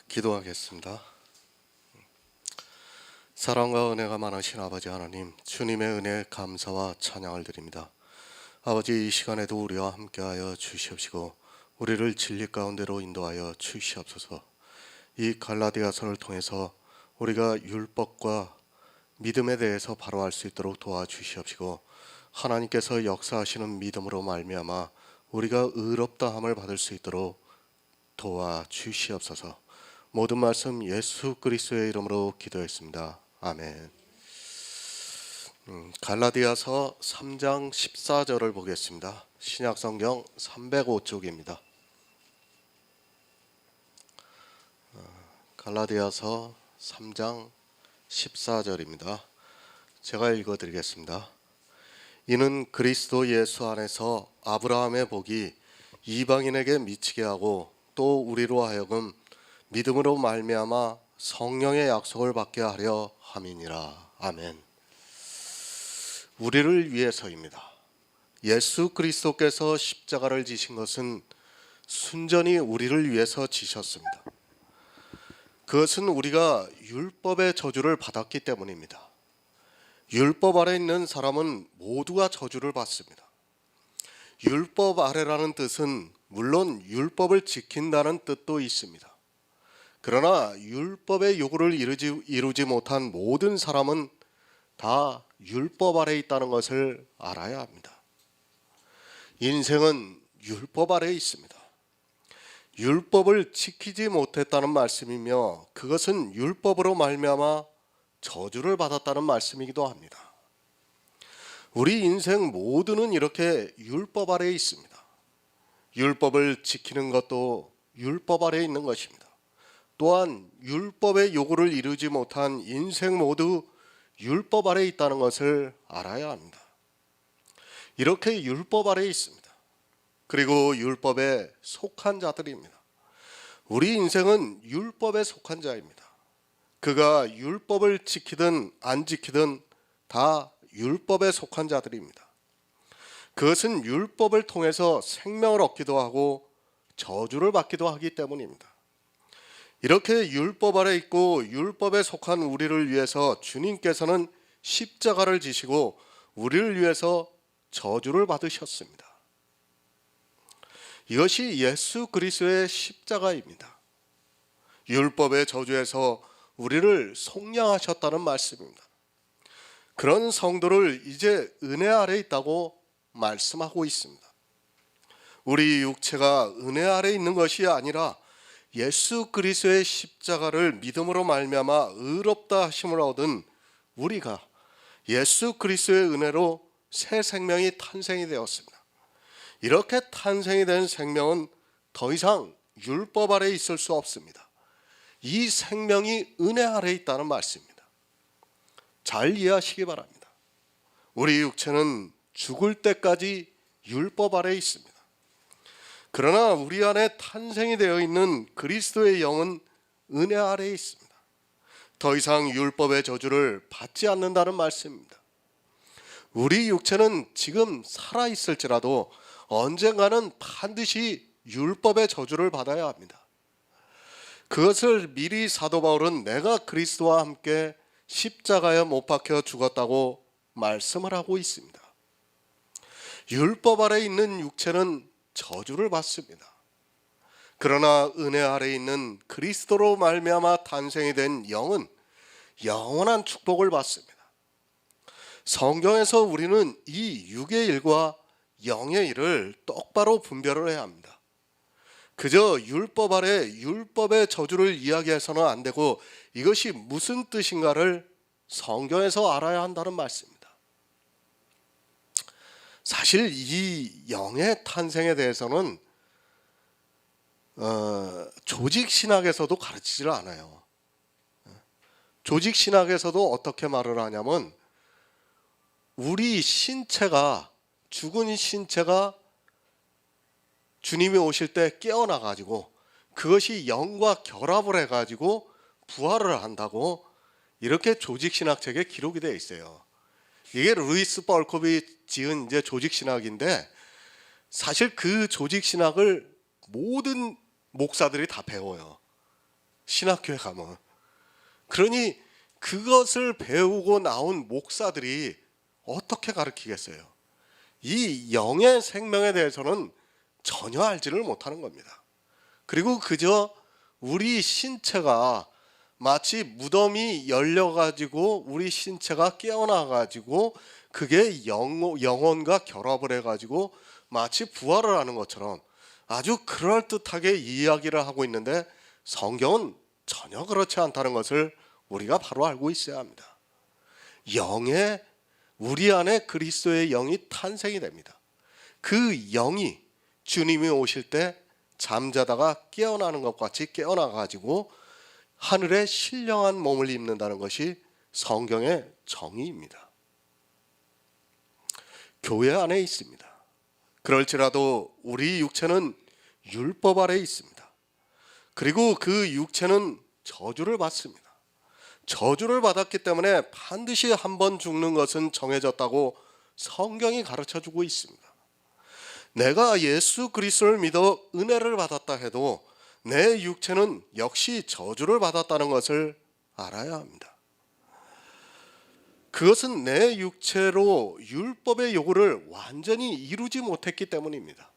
기도하겠습니다. 사랑과 은혜가 많으신 아버지 하나님, 주님의 은혜에 감사와 찬양을 드립니다. 아버지, 이 시간에도 우리와 함께하여 주시옵시고 우리를 진리 가운데로 인도하여 주시옵소서. 이 갈라디아서를 통해서 우리가 율법과 믿음에 대해서 바로 알 수 있도록 도와주시옵시고, 하나님께서 역사하시는 믿음으로 말미암아 우리가 의롭다함을 받을 수 있도록 도와주시옵소서. 모든 말씀 예수 그리스도의 이름으로 기도했습니다. 아멘. 갈라디아서 3장 14절을 보겠습니다. 신약성경 305쪽입니다. 갈라디아서 3장 14절입니다. 제가 읽어드리겠습니다. 이는 그리스도 예수 안에서 아브라함의 복이 이방인에게 미치게 하고 또 우리로 하여금 믿음으로 말미암아 성령의 약속을 받게 하려 함이니라. 아멘. 우리를 위해서입니다. 예수 그리스도께서 십자가를 지신 것은 순전히 우리를 위해서 지셨습니다. 그것은 우리가 율법의 저주를 받았기 때문입니다. 율법 아래 있는 사람은 모두가 저주를 받습니다. 율법 아래라는 뜻은 물론 율법을 지킨다는 뜻도 있습니다. 그러나 율법의 요구를 이루지 못한 모든 사람은 다 율법 아래 있다는 것을 알아야 합니다. 인생은 율법 아래 있습니다. 율법을 지키지 못했다는 말씀이며 그것은 율법으로 말미암아 저주를 받았다는 말씀이기도 합니다. 우리 인생 모두는 이렇게 율법 아래에 있습니다. 율법을 지키는 것도 율법 아래에 있는 것입니다. 또한 율법의 요구를 이루지 못한 인생 모두 율법 아래에 있다는 것을 알아야 합니다. 이렇게 율법 아래에 있습니다. 그리고 율법에 속한 자들입니다. 우리 인생은 율법에 속한 자입니다. 그가 율법을 지키든 안 지키든 다 율법에 속한 자들입니다. 그것은 율법을 통해서 생명을 얻기도 하고 저주를 받기도 하기 때문입니다. 이렇게 율법 아래 있고 율법에 속한 우리를 위해서 주님께서는 십자가를 지시고 우리를 위해서 저주를 받으셨습니다. 이것이 예수 그리스도의 십자가입니다. 율법의 저주에서 우리를 속량하셨다는 말씀입니다. 그런 성도를 이제 은혜 아래 있다고 말씀하고 있습니다. 우리 육체가 은혜 아래 있는 것이 아니라 예수 그리스도의 십자가를 믿음으로 말미암아 의롭다 하심을 얻은 우리가 예수 그리스도의 은혜로 새 생명이 탄생이 되었습니다. 이렇게 탄생이 된 생명은 더 이상 율법 아래 있을 수 없습니다. 이 생명이 은혜 아래 있다는 말씀입니다. 잘 이해하시기 바랍니다. 우리 육체는 죽을 때까지 율법 아래 있습니다. 그러나 우리 안에 탄생이 되어 있는 그리스도의 영은 은혜 아래에 있습니다. 더 이상 율법의 저주를 받지 않는다는 말씀입니다. 우리 육체는 지금 살아있을지라도 언젠가는 반드시 율법의 저주를 받아야 합니다. 그것을 미리 사도 바울은 내가 그리스도와 함께 십자가에 못 박혀 죽었다고 말씀을 하고 있습니다. 율법 아래 있는 육체는 저주를 받습니다. 그러나 은혜 아래 있는 그리스도로 말미암아 탄생이 된 영은 영원한 축복을 받습니다. 성경에서 우리는 이 육의 일과 영의 일을 똑바로 분별을 해야 합니다. 그저 율법 아래 율법의 저주를 이야기해서는 안 되고 이것이 무슨 뜻인가를 성경에서 알아야 한다는 말씀입니다. 사실 이 영의 탄생에 대해서는 조직신학에서도 가르치질 않아요. 조직신학에서도 어떻게 말을 하냐면 우리 신체가 죽은 신체가 주님이 오실 때 깨어나가지고 그것이 영과 결합을 해가지고 부활을 한다고 이렇게 조직신학책에 기록이 되어 있어요. 이게 루이스 벌컵이 지은 이제 조직신학인데 사실 그 조직신학을 모든 목사들이 다 배워요. 신학교에 가면. 그러니 그것을 배우고 나온 목사들이 어떻게 가르치겠어요? 이 영의 생명에 대해서는 전혀 알지를 못하는 겁니다. 그리고 그저 우리 신체가 마치 무덤이 열려가지고 우리 신체가 깨어나가지고 그게 영혼과 결합을 해가지고 마치 부활을 하는 것처럼 아주 그럴듯하게 이야기를 하고 있는데, 성경은 전혀 그렇지 않다는 것을 우리가 바로 알고 있어야 합니다. 우리 안에 그리스도의 영이 탄생이 됩니다. 그 영이 주님이 오실 때 잠자다가 깨어나는 것 같이 깨어나가지고 하늘에 신령한 몸을 입는다는 것이 성경의 정의입니다. 교회 안에 있습니다. 그럴지라도 우리 육체는 율법 아래 있습니다. 그리고 그 육체는 저주를 받습니다. 저주를 받았기 때문에 반드시 한 번 죽는 것은 정해졌다고 성경이 가르쳐주고 있습니다. 내가 예수 그리스도를 믿어 은혜를 받았다 해도 내 육체는 역시 저주를 받았다는 것을 알아야 합니다. 그것은 내 육체로 율법의 요구를 완전히 이루지 못했기 때문입니다.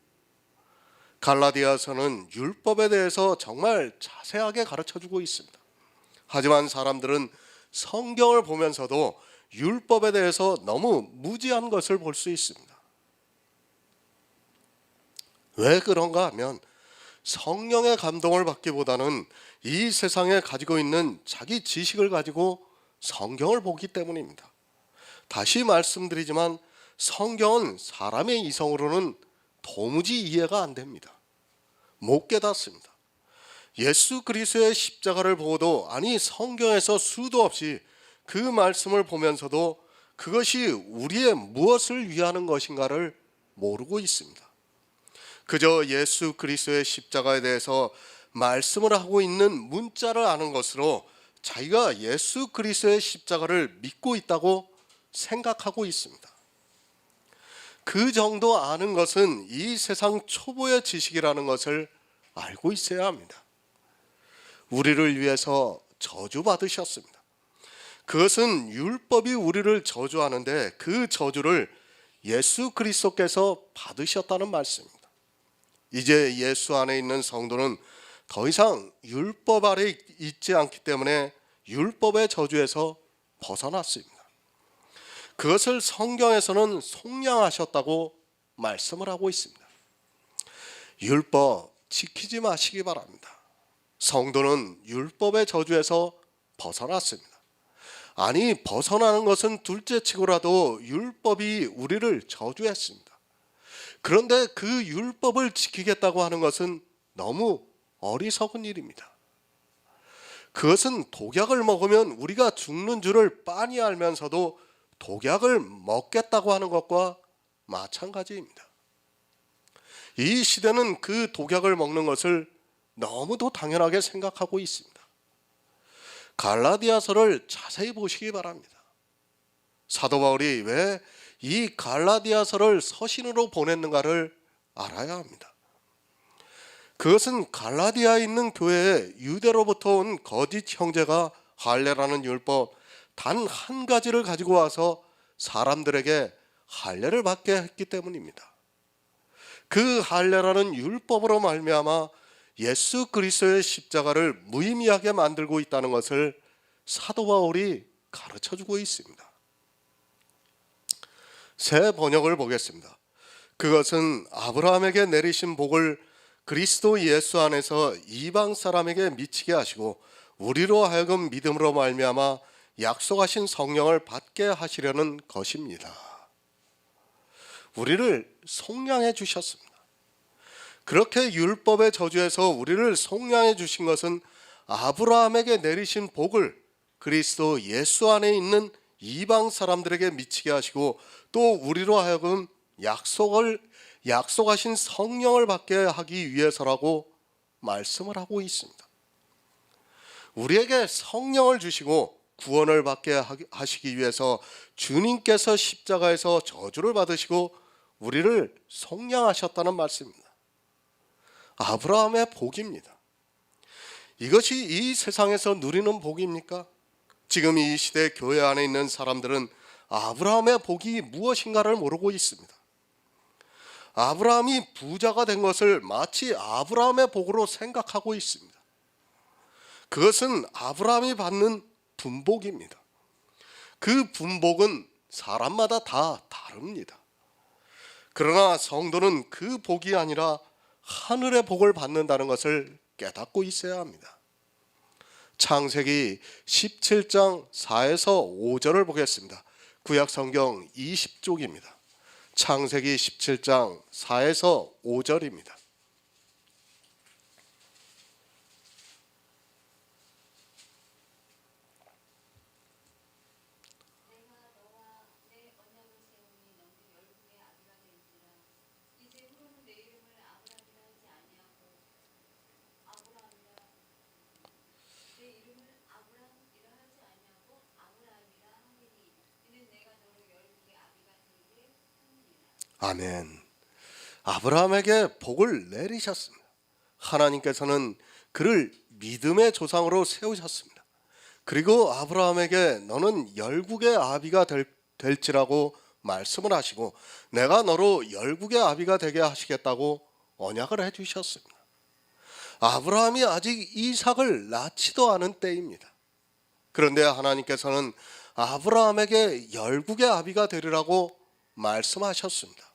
갈라디아서는 율법에 대해서 정말 자세하게 가르쳐주고 있습니다. 하지만 사람들은 성경을 보면서도 율법에 대해서 너무 무지한 것을 볼 수 있습니다. 왜 그런가 하면 성령의 감동을 받기보다는 이 세상에 가지고 있는 자기 지식을 가지고 성경을 보기 때문입니다. 다시 말씀드리지만 성경은 사람의 이성으로는 도무지 이해가 안 됩니다. 못 깨닫습니다. 예수 그리스도의 십자가를 보고도, 아니 성경에서 수도 없이 그 말씀을 보면서도 그것이 우리의 무엇을 위하는 것인가를 모르고 있습니다. 그저 예수 그리스도의 십자가에 대해서 말씀을 하고 있는 문자를 아는 것으로 자기가 예수 그리스도의 십자가를 믿고 있다고 생각하고 있습니다. 그 정도 아는 것은 이 세상 초보의 지식이라는 것을 알고 있어야 합니다. 우리를 위해서 저주받으셨습니다. 그것은 율법이 우리를 저주하는데 그 저주를 예수 그리스도께서 받으셨다는 말씀입니다. 이제 예수 안에 있는 성도는 더 이상 율법 아래 있지 않기 때문에 율법의 저주에서 벗어났습니다. 그것을 성경에서는 속량하셨다고 말씀을 하고 있습니다. 율법 지키지 마시기 바랍니다. 성도는 율법의 저주에서 벗어났습니다. 아니, 벗어나는 것은 둘째치고라도 율법이 우리를 저주했습니다. 그런데 그 율법을 지키겠다고 하는 것은 너무 어리석은 일입니다. 그것은 독약을 먹으면 우리가 죽는 줄을 빤히 알면서도 독약을 먹겠다고 하는 것과 마찬가지입니다. 이 시대는 그 독약을 먹는 것을 너무도 당연하게 생각하고 있습니다. 갈라디아서를 자세히 보시기 바랍니다. 사도 바울이 왜 이 갈라디아서를 서신으로 보냈는가를 알아야 합니다. 그것은 갈라디아에 있는 교회에 유대로부터 온 거짓 형제가 할례라는 율법 단 한 가지를 가지고 와서 사람들에게 할례를 받게 했기 때문입니다. 그 할례라는 율법으로 말미암아 예수 그리스도의 십자가를 무의미하게 만들고 있다는 것을 사도 바울이 가르쳐주고 있습니다. 새 번역을 보겠습니다. 그것은 아브라함에게 내리신 복을 그리스도 예수 안에서 이방 사람에게 미치게 하시고 우리로 하여금 믿음으로 말미암아 약속하신 성령을 받게 하시려는 것입니다. 우리를 속량해 주셨습니다. 그렇게 율법의 저주에서 우리를 속량해 주신 것은 아브라함에게 내리신 복을 그리스도 예수 안에 있는 이방 사람들에게 미치게 하시고 또 우리로 하여금 약속하신 성령을 받게 하기 위해서라고 말씀을 하고 있습니다. 우리에게 성령을 주시고 구원을 받게 하시기 위해서 주님께서 십자가에서 저주를 받으시고 우리를 속량하셨다는 말씀입니다. 아브라함의 복입니다. 이것이 이 세상에서 누리는 복입니까? 지금 이 시대 교회 안에 있는 사람들은 아브라함의 복이 무엇인가를 모르고 있습니다. 아브라함이 부자가 된 것을 마치 아브라함의 복으로 생각하고 있습니다. 그것은 아브라함이 받는 분복입니다. 그 분복은 사람마다 다 다릅니다. 그러나 성도는 그 복이 아니라 하늘의 복을 받는다는 것을 깨닫고 있어야 합니다. 창세기 17장 4에서 5절을 보겠습니다. 구약 성경 20쪽입니다. 창세기 17장 4에서 5절입니다. 아멘. 아브라함에게 복을 내리셨습니다. 하나님께서는 그를 믿음의 조상으로 세우셨습니다. 그리고 아브라함에게 너는 열국의 아비가 될지라고 말씀을 하시고 내가 너로 열국의 아비가 되게 하시겠다고 언약을 해주셨습니다. 아브라함이 아직 이삭을 낳지도 않은 때입니다. 그런데 하나님께서는 아브라함에게 열국의 아비가 되리라고 말씀하셨습니다.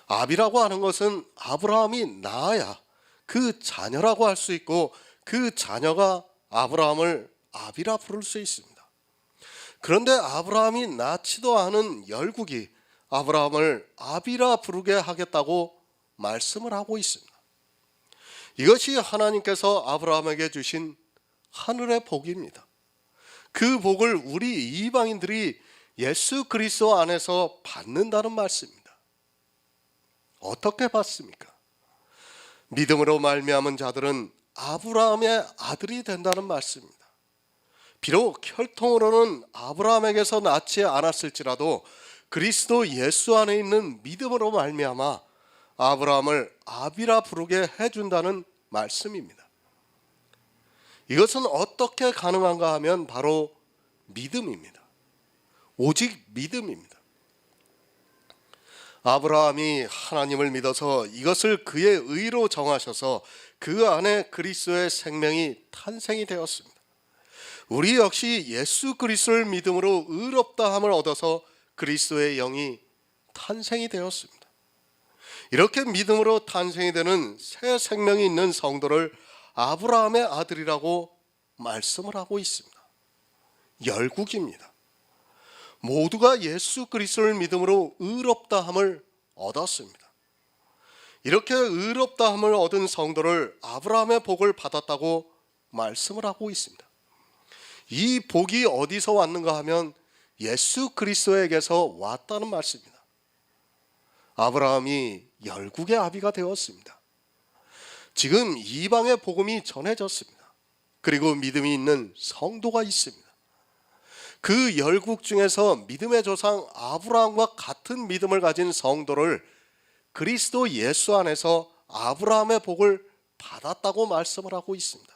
아비라고 하는 것은 아브라함이 낳아야 그 자녀라고 할 수 있고 그 자녀가 아브라함을 아비라 부를 수 있습니다. 그런데 아브라함이 낳지도 않은 열국이 아브라함을 아비라 부르게 하겠다고 말씀을 하고 있습니다. 이것이 하나님께서 아브라함에게 주신 하늘의 복입니다. 그 복을 우리 이방인들이 예수 그리스도 안에서 받는다는 말씀입니다. 어떻게 받습니까? 믿음으로 말미암은 자들은 아브라함의 아들이 된다는 말씀입니다. 비록 혈통으로는 아브라함에게서 낳지 않았을지라도 그리스도 예수 안에 있는 믿음으로 말미암아 아브라함을 아비라 부르게 해준다는 말씀입니다. 이것은 어떻게 가능한가 하면 바로 믿음입니다. 오직 믿음입니다. 아브라함이 하나님을 믿어서 이것을 그의 의로 정하셔서 그 안에 그리스도의 생명이 탄생이 되었습니다. 우리 역시 예수 그리스도를 믿음으로 의롭다함을 얻어서 그리스도의 영이 탄생이 되었습니다. 이렇게 믿음으로 탄생이 되는 새 생명이 있는 성도를 아브라함의 아들이라고 말씀을 하고 있습니다. 열국입니다. 모두가 예수 그리스도를 믿음으로 의롭다함을 얻었습니다. 이렇게 의롭다함을 얻은 성도를 아브라함의 복을 받았다고 말씀을 하고 있습니다. 이 복이 어디서 왔는가 하면 예수 그리스도에게서 왔다는 말씀입니다. 아브라함이 열국의 아비가 되었습니다. 지금 이방의 복음이 전해졌습니다. 그리고 믿음이 있는 성도가 있습니다. 그 열국 중에서 믿음의 조상 아브라함과 같은 믿음을 가진 성도를 그리스도 예수 안에서 아브라함의 복을 받았다고 말씀을 하고 있습니다.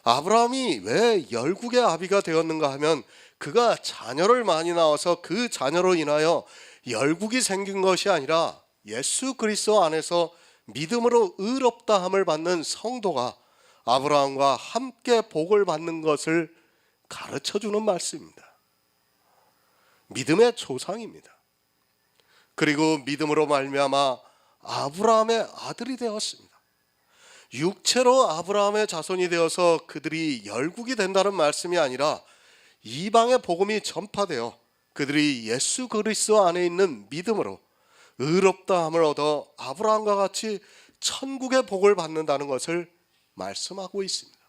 아브라함이 왜 열국의 아비가 되었는가 하면 그가 자녀를 많이 낳아서 그 자녀로 인하여 열국이 생긴 것이 아니라 예수 그리스도 안에서 믿음으로 의롭다함을 받는 성도가 아브라함과 함께 복을 받는 것을 가르쳐주는 말씀입니다. 믿음의 조상입니다. 그리고 믿음으로 말미암아 아브라함의 아들이 되었습니다. 육체로 아브라함의 자손이 되어서 그들이 열국이 된다는 말씀이 아니라 이방의 복음이 전파되어 그들이 예수 그리스도 안에 있는 믿음으로 의롭다함을 얻어 아브라함과 같이 천국의 복을 받는다는 것을 말씀하고 있습니다.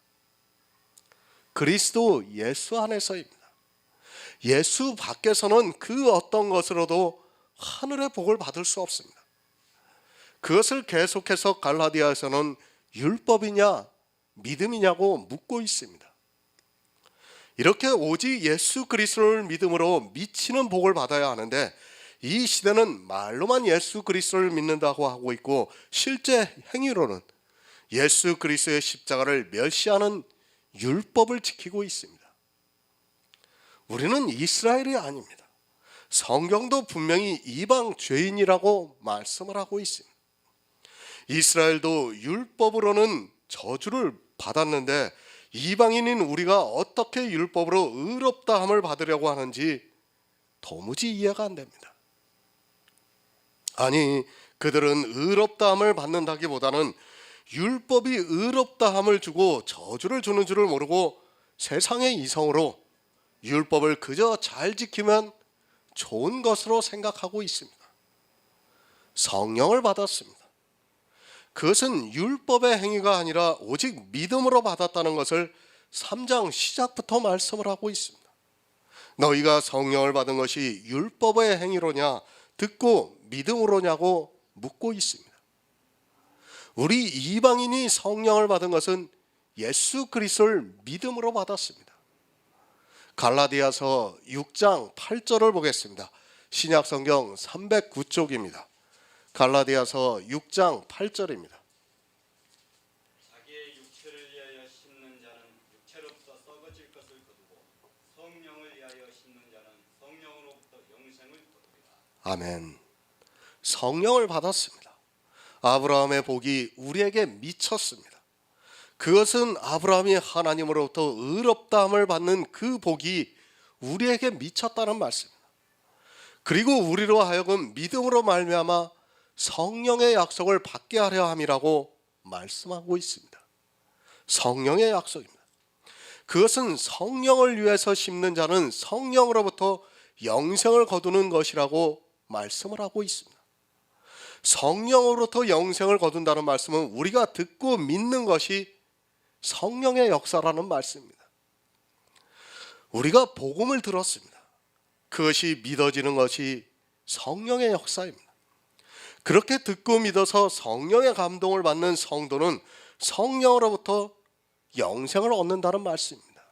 그리스도 예수 안에서입니다. 예수 밖에서는 그 어떤 것으로도 하늘의 복을 받을 수 없습니다. 그것을 계속해서 갈라디아에서는 율법이냐 믿음이냐고 묻고 있습니다. 이렇게 오직 예수 그리스도를 믿음으로 미치는 복을 받아야 하는데 이 시대는 말로만 예수 그리스도를 믿는다고 하고 있고 실제 행위로는 예수 그리스도의 십자가를 멸시하는 율법을 지키고 있습니다. 우리는 이스라엘이 아닙니다. 성경도 분명히 이방 죄인이라고 말씀을 하고 있습니다. 이스라엘도 율법으로는 저주를 받았는데 이방인인 우리가 어떻게 율법으로 의롭다함을 받으려고 하는지 도무지 이해가 안 됩니다. 아니, 그들은 의롭다함을 받는다기보다는 율법이 의롭다함을 주고 저주를 주는 줄을 모르고 세상의 이성으로 율법을 그저 잘 지키면 좋은 것으로 생각하고 있습니다. 성령을 받았습니다. 그것은 율법의 행위가 아니라 오직 믿음으로 받았다는 것을 3장 시작부터 말씀을 하고 있습니다. 너희가 성령을 받은 것이 율법의 행위로냐 듣고 믿음으로냐고 묻고 있습니다. 우리 이방인이 성령을 받은 것은 예수 그리스도를 믿음으로 받았습니다. 갈라디아서 6장 8절을 보겠습니다. 신약성경 309쪽입니다. 갈라디아서 6장 8절입니다. 자기의 육체를 위하여 심는 자는 육체로부터 썩어질 것을 거두고 성령을 위하여 심는 자는 성령으로부터 영생을 거두리라. 아멘. 성령을 받았습니다. 아브라함의 복이 우리에게 미쳤습니다. 그것은 아브라함이 하나님으로부터 의롭다함을 받는 그 복이 우리에게 미쳤다는 말씀입니다. 그리고 우리로 하여금 믿음으로 말미암아 성령의 약속을 받게 하려 함이라고 말씀하고 있습니다. 성령의 약속입니다. 그것은 성령을 위해서 심는 자는 성령으로부터 영생을 거두는 것이라고 말씀을 하고 있습니다. 성령으로부터 영생을 거둔다는 말씀은 우리가 듣고 믿는 것이 성령의 역사라는 말씀입니다. 우리가 복음을 들었습니다. 그것이 믿어지는 것이 성령의 역사입니다. 그렇게 듣고 믿어서 성령의 감동을 받는 성도는 성령으로부터 영생을 얻는다는 말씀입니다.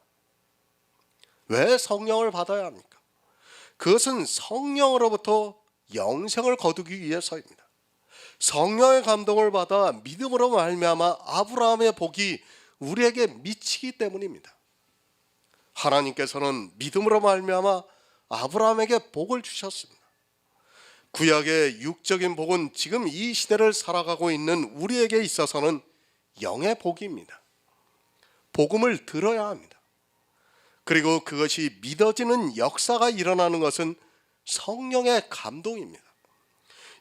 왜 성령을 받아야 합니까? 그것은 성령으로부터 영생을 거두기 위해서입니다. 성령의 감동을 받아 믿음으로 말미암아 아브라함의 복이 우리에게 미치기 때문입니다. 하나님께서는 믿음으로 말미암아 아브라함에게 복을 주셨습니다. 구약의 육적인 복은 지금 이 시대를 살아가고 있는 우리에게 있어서는 영의 복입니다. 복음을 들어야 합니다. 그리고 그것이 믿어지는 역사가 일어나는 것은 성령의 감동입니다.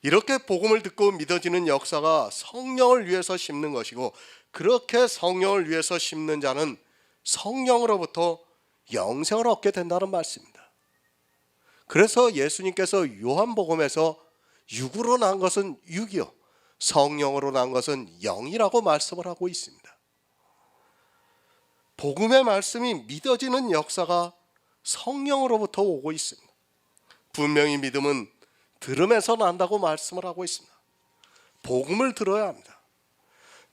이렇게 복음을 듣고 믿어지는 역사가 성령을 위해서 심는 것이고, 그렇게 성령을 위해서 심는 자는 성령으로부터 영생을 얻게 된다는 말씀입니다. 그래서 예수님께서 요한복음에서 육으로 난 것은 육이요 성령으로 난 것은 영이라고 말씀을 하고 있습니다. 복음의 말씀이 믿어지는 역사가 성령으로부터 오고 있습니다. 분명히 믿음은 들음에서 난다고 말씀을 하고 있습니다. 복음을 들어야 합니다.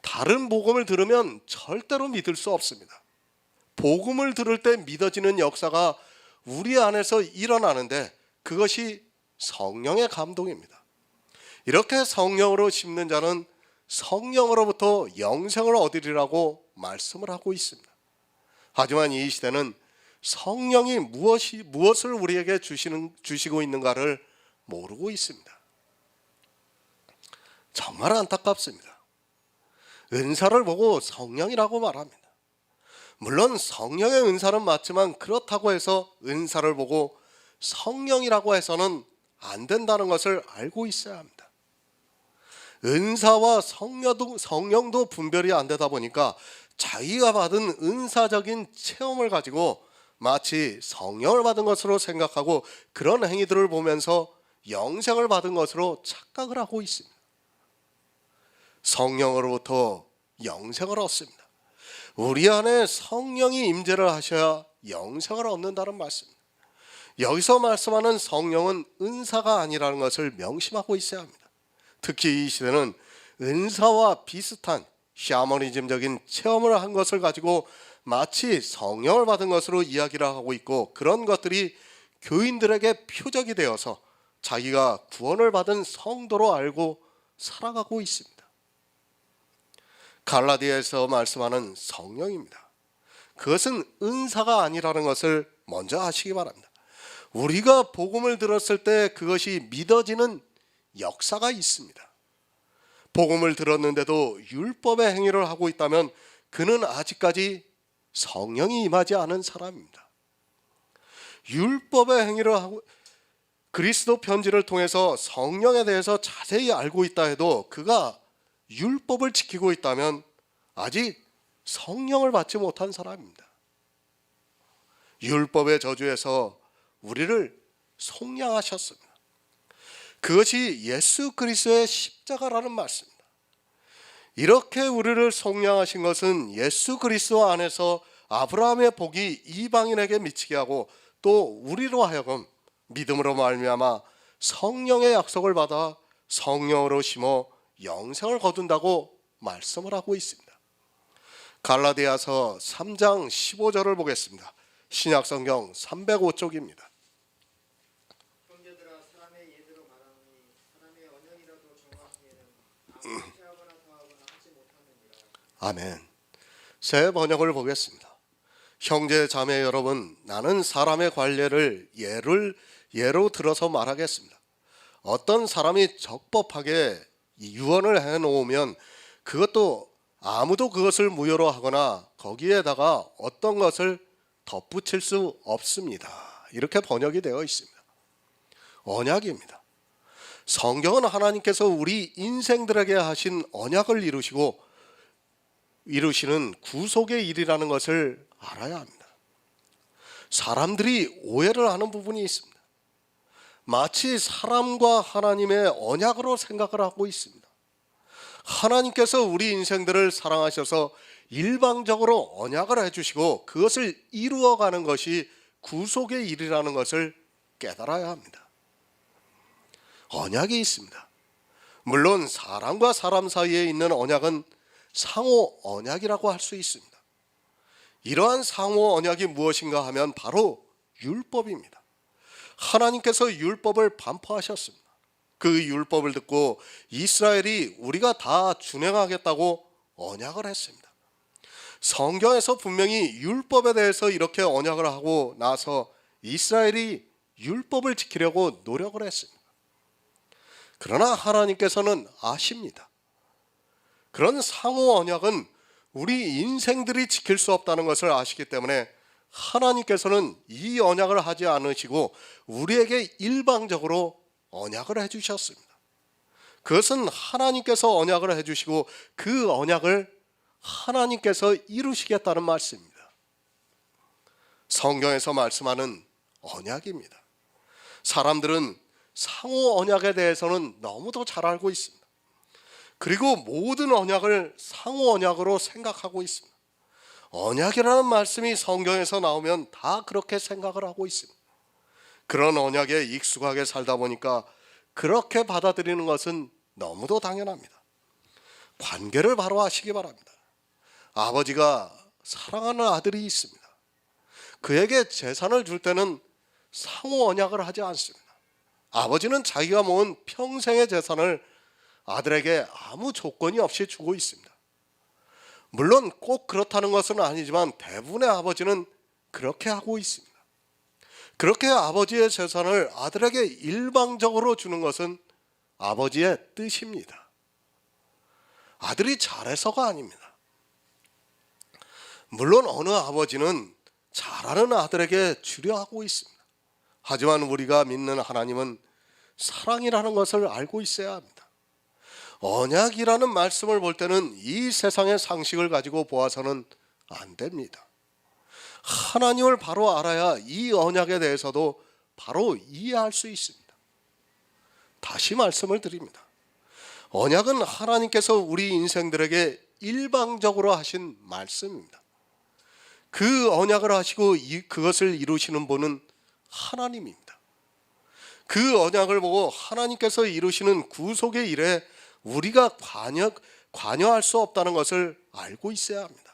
다른 복음을 들으면 절대로 믿을 수 없습니다. 복음을 들을 때 믿어지는 역사가 우리 안에서 일어나는데 그것이 성령의 감동입니다. 이렇게 성령으로 심는 자는 성령으로부터 영생을 얻으리라고 말씀을 하고 있습니다. 하지만 이 시대는 성령이 무엇을 우리에게 주시고 있는가를 모르고 있습니다. 정말 안타깝습니다. 은사를 보고 성령이라고 말합니다. 물론 성령의 은사는 맞지만 그렇다고 해서 은사를 보고 성령이라고 해서는 안 된다는 것을 알고 있어야 합니다. 은사와 성령도 분별이 안 되다 보니까 자기가 받은 은사적인 체험을 가지고 마치 성령을 받은 것으로 생각하고 그런 행위들을 보면서 영생을 받은 것으로 착각을 하고 있습니다. 성령으로부터 영생을 얻습니다. 우리 안에 성령이 임재를 하셔야 영생을 얻는다는 말씀입니다. 여기서 말씀하는 성령은 은사가 아니라는 것을 명심하고 있어야 합니다. 특히 이 시대는 은사와 비슷한 샤머니즘적인 체험을 한 것을 가지고 마치 성령을 받은 것으로 이야기를 하고 있고, 그런 것들이 교인들에게 표적이 되어서 자기가 구원을 받은 성도로 알고 살아가고 있습니다. 갈라디아에서 말씀하는 성령입니다. 그것은 은사가 아니라는 것을 먼저 아시기 바랍니다. 우리가 복음을 들었을 때 그것이 믿어지는 역사가 있습니다. 복음을 들었는데도 율법의 행위를 하고 있다면 그는 아직까지 성령이 임하지 않은 사람입니다. 율법의 행위를 하고 그리스도 편지를 통해서 성령에 대해서 자세히 알고 있다 해도 그가 율법을 지키고 있다면 아직 성령을 받지 못한 사람입니다. 율법의 저주에서 우리를 속량하셨습니다. 그것이 예수 그리스도의 십자가라는 말씀입니다. 이렇게 우리를 속량하신 것은 예수 그리스도 안에서 아브라함의 복이 이방인에게 미치게 하고 또 우리로 하여금 믿음으로 말미암아 성령의 약속을 받아 성령으로 심어 영생을 거둔다고 말씀을 하고 있습니다. 갈라디아서 3장 15절을 보겠습니다. 신약성경 305쪽입니다. 형제들아 사람의 예대로 말하노니 사람의 언약이라도 정하기에는 아무 하거나 더하거나 하지 못하느니라. 아멘. 새 번역을 보겠습니다. 형제 자매 여러분, 나는 사람의 관례를 예로 들어서 말하겠습니다. 어떤 사람이 적법하게 유언을 해놓으면 그것도 아무도 그것을 무효로 하거나 거기에다가 어떤 것을 덧붙일 수 없습니다. 이렇게 번역이 되어 있습니다. 언약입니다. 성경은 하나님께서 우리 인생들에게 하신 언약을 이루시는 구속의 일이라는 것을 알아야 합니다. 사람들이 오해를 하는 부분이 있습니다. 마치 사람과 하나님의 언약으로 생각을 하고 있습니다. 하나님께서 우리 인생들을 사랑하셔서 일방적으로 언약을 해주시고 그것을 이루어가는 것이 구속의 일이라는 것을 깨달아야 합니다. 언약이 있습니다. 물론 사람과 사람 사이에 있는 언약은 상호 언약이라고 할 수 있습니다. 이러한 상호 언약이 무엇인가 하면 바로 율법입니다. 하나님께서 율법을 반포하셨습니다. 그 율법을 듣고 이스라엘이 우리가 다 준행하겠다고 언약을 했습니다. 성경에서 분명히 율법에 대해서 이렇게 언약을 하고 나서 이스라엘이 율법을 지키려고 노력을 했습니다. 그러나 하나님께서는 아십니다. 그런 상호 언약은 우리 인생들이 지킬 수 없다는 것을 아시기 때문에 하나님께서는 이 언약을 하지 않으시고 우리에게 일방적으로 언약을 해주셨습니다. 그것은 하나님께서 언약을 해주시고 그 언약을 하나님께서 이루시겠다는 말씀입니다. 성경에서 말씀하는 언약입니다. 사람들은 상호 언약에 대해서는 너무도 잘 알고 있습니다. 그리고 모든 언약을 상호 언약으로 생각하고 있습니다. 언약이라는 말씀이 성경에서 나오면 다 그렇게 생각을 하고 있습니다. 그런 언약에 익숙하게 살다 보니까 그렇게 받아들이는 것은 너무도 당연합니다. 관계를 바로 하시기 바랍니다. 아버지가 사랑하는 아들이 있습니다. 그에게 재산을 줄 때는 상호 언약을 하지 않습니다. 아버지는 자기가 모은 평생의 재산을 아들에게 아무 조건이 없이 주고 있습니다. 물론 꼭 그렇다는 것은 아니지만 대부분의 아버지는 그렇게 하고 있습니다. 그렇게 아버지의 재산을 아들에게 일방적으로 주는 것은 아버지의 뜻입니다. 아들이 잘해서가 아닙니다. 물론 어느 아버지는 잘하는 아들에게 주려 하고 있습니다. 하지만 우리가 믿는 하나님은 사랑이라는 것을 알고 있어야 합니다. 언약이라는 말씀을 볼 때는 이 세상의 상식을 가지고 보아서는 안 됩니다. 하나님을 바로 알아야 이 언약에 대해서도 바로 이해할 수 있습니다. 다시 말씀을 드립니다. 언약은 하나님께서 우리 인생들에게 일방적으로 하신 말씀입니다. 그 언약을 하시고 그것을 이루시는 분은 하나님입니다. 그 언약을 보고 하나님께서 이루시는 구속의 일에 우리가 관여할 수 없다는 것을 알고 있어야 합니다.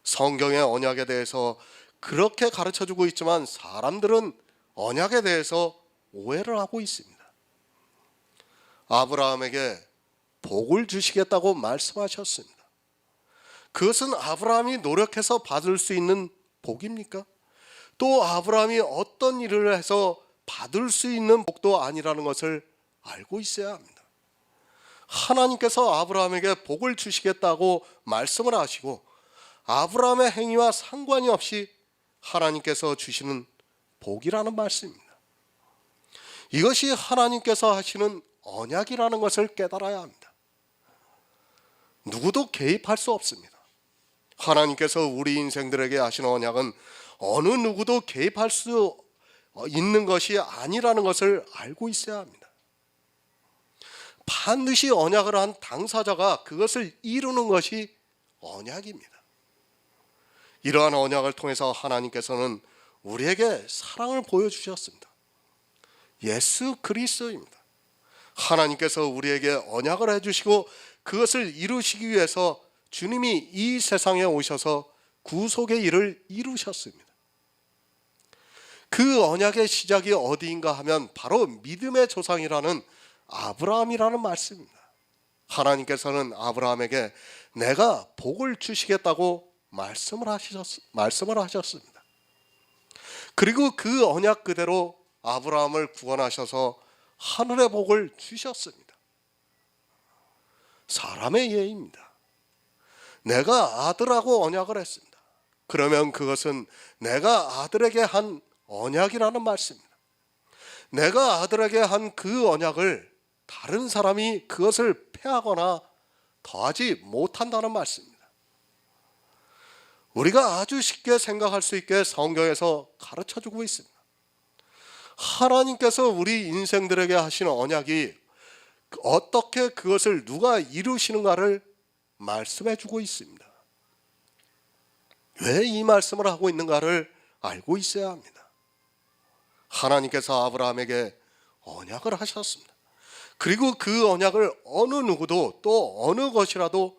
성경의 언약에 대해서 그렇게 가르쳐주고 있지만 사람들은 언약에 대해서 오해를 하고 있습니다. 아브라함에게 복을 주시겠다고 말씀하셨습니다. 그것은 아브라함이 노력해서 받을 수 있는 복입니까? 또 아브라함이 어떤 일을 해서 받을 수 있는 복도 아니라는 것을 알고 있어야 합니다. 하나님께서 아브라함에게 복을 주시겠다고 말씀을 하시고 아브라함의 행위와 상관이 없이 하나님께서 주시는 복이라는 말씀입니다. 이것이 하나님께서 하시는 언약이라는 것을 깨달아야 합니다. 누구도 개입할 수 없습니다. 하나님께서 우리 인생들에게 하신 언약은 어느 누구도 개입할 수 있는 것이 아니라는 것을 알고 있어야 합니다. 반드시 언약을 한 당사자가 그것을 이루는 것이 언약입니다. 이러한 언약을 통해서 하나님께서는 우리에게 사랑을 보여주셨습니다. 예수 그리스도입니다. 하나님께서 우리에게 언약을 해주시고 그것을 이루시기 위해서 주님이 이 세상에 오셔서 구속의 일을 이루셨습니다. 그 언약의 시작이 어디인가 하면 바로 믿음의 조상이라는 아브라함이라는 말씀입니다. 하나님께서는 아브라함에게 내가 복을 주시겠다고 말씀을 하셨습니다. 그리고 그 언약 그대로 아브라함을 구원하셔서 하늘의 복을 주셨습니다. 사람의 예입니다. 내가 아들하고 언약을 했습니다. 그러면 그것은 내가 아들에게 한 언약이라는 말씀입니다. 내가 아들에게 한 그 언약을 다른 사람이 그것을 폐하거나 더하지 못한다는 말씀입니다. 우리가 아주 쉽게 생각할 수 있게 성경에서 가르쳐주고 있습니다. 하나님께서 우리 인생들에게 하시는 언약이 어떻게 그것을 누가 이루시는가를 말씀해주고 있습니다. 왜 이 말씀을 하고 있는가를 알고 있어야 합니다. 하나님께서 아브라함에게 언약을 하셨습니다. 그리고 그 언약을 어느 누구도 또 어느 것이라도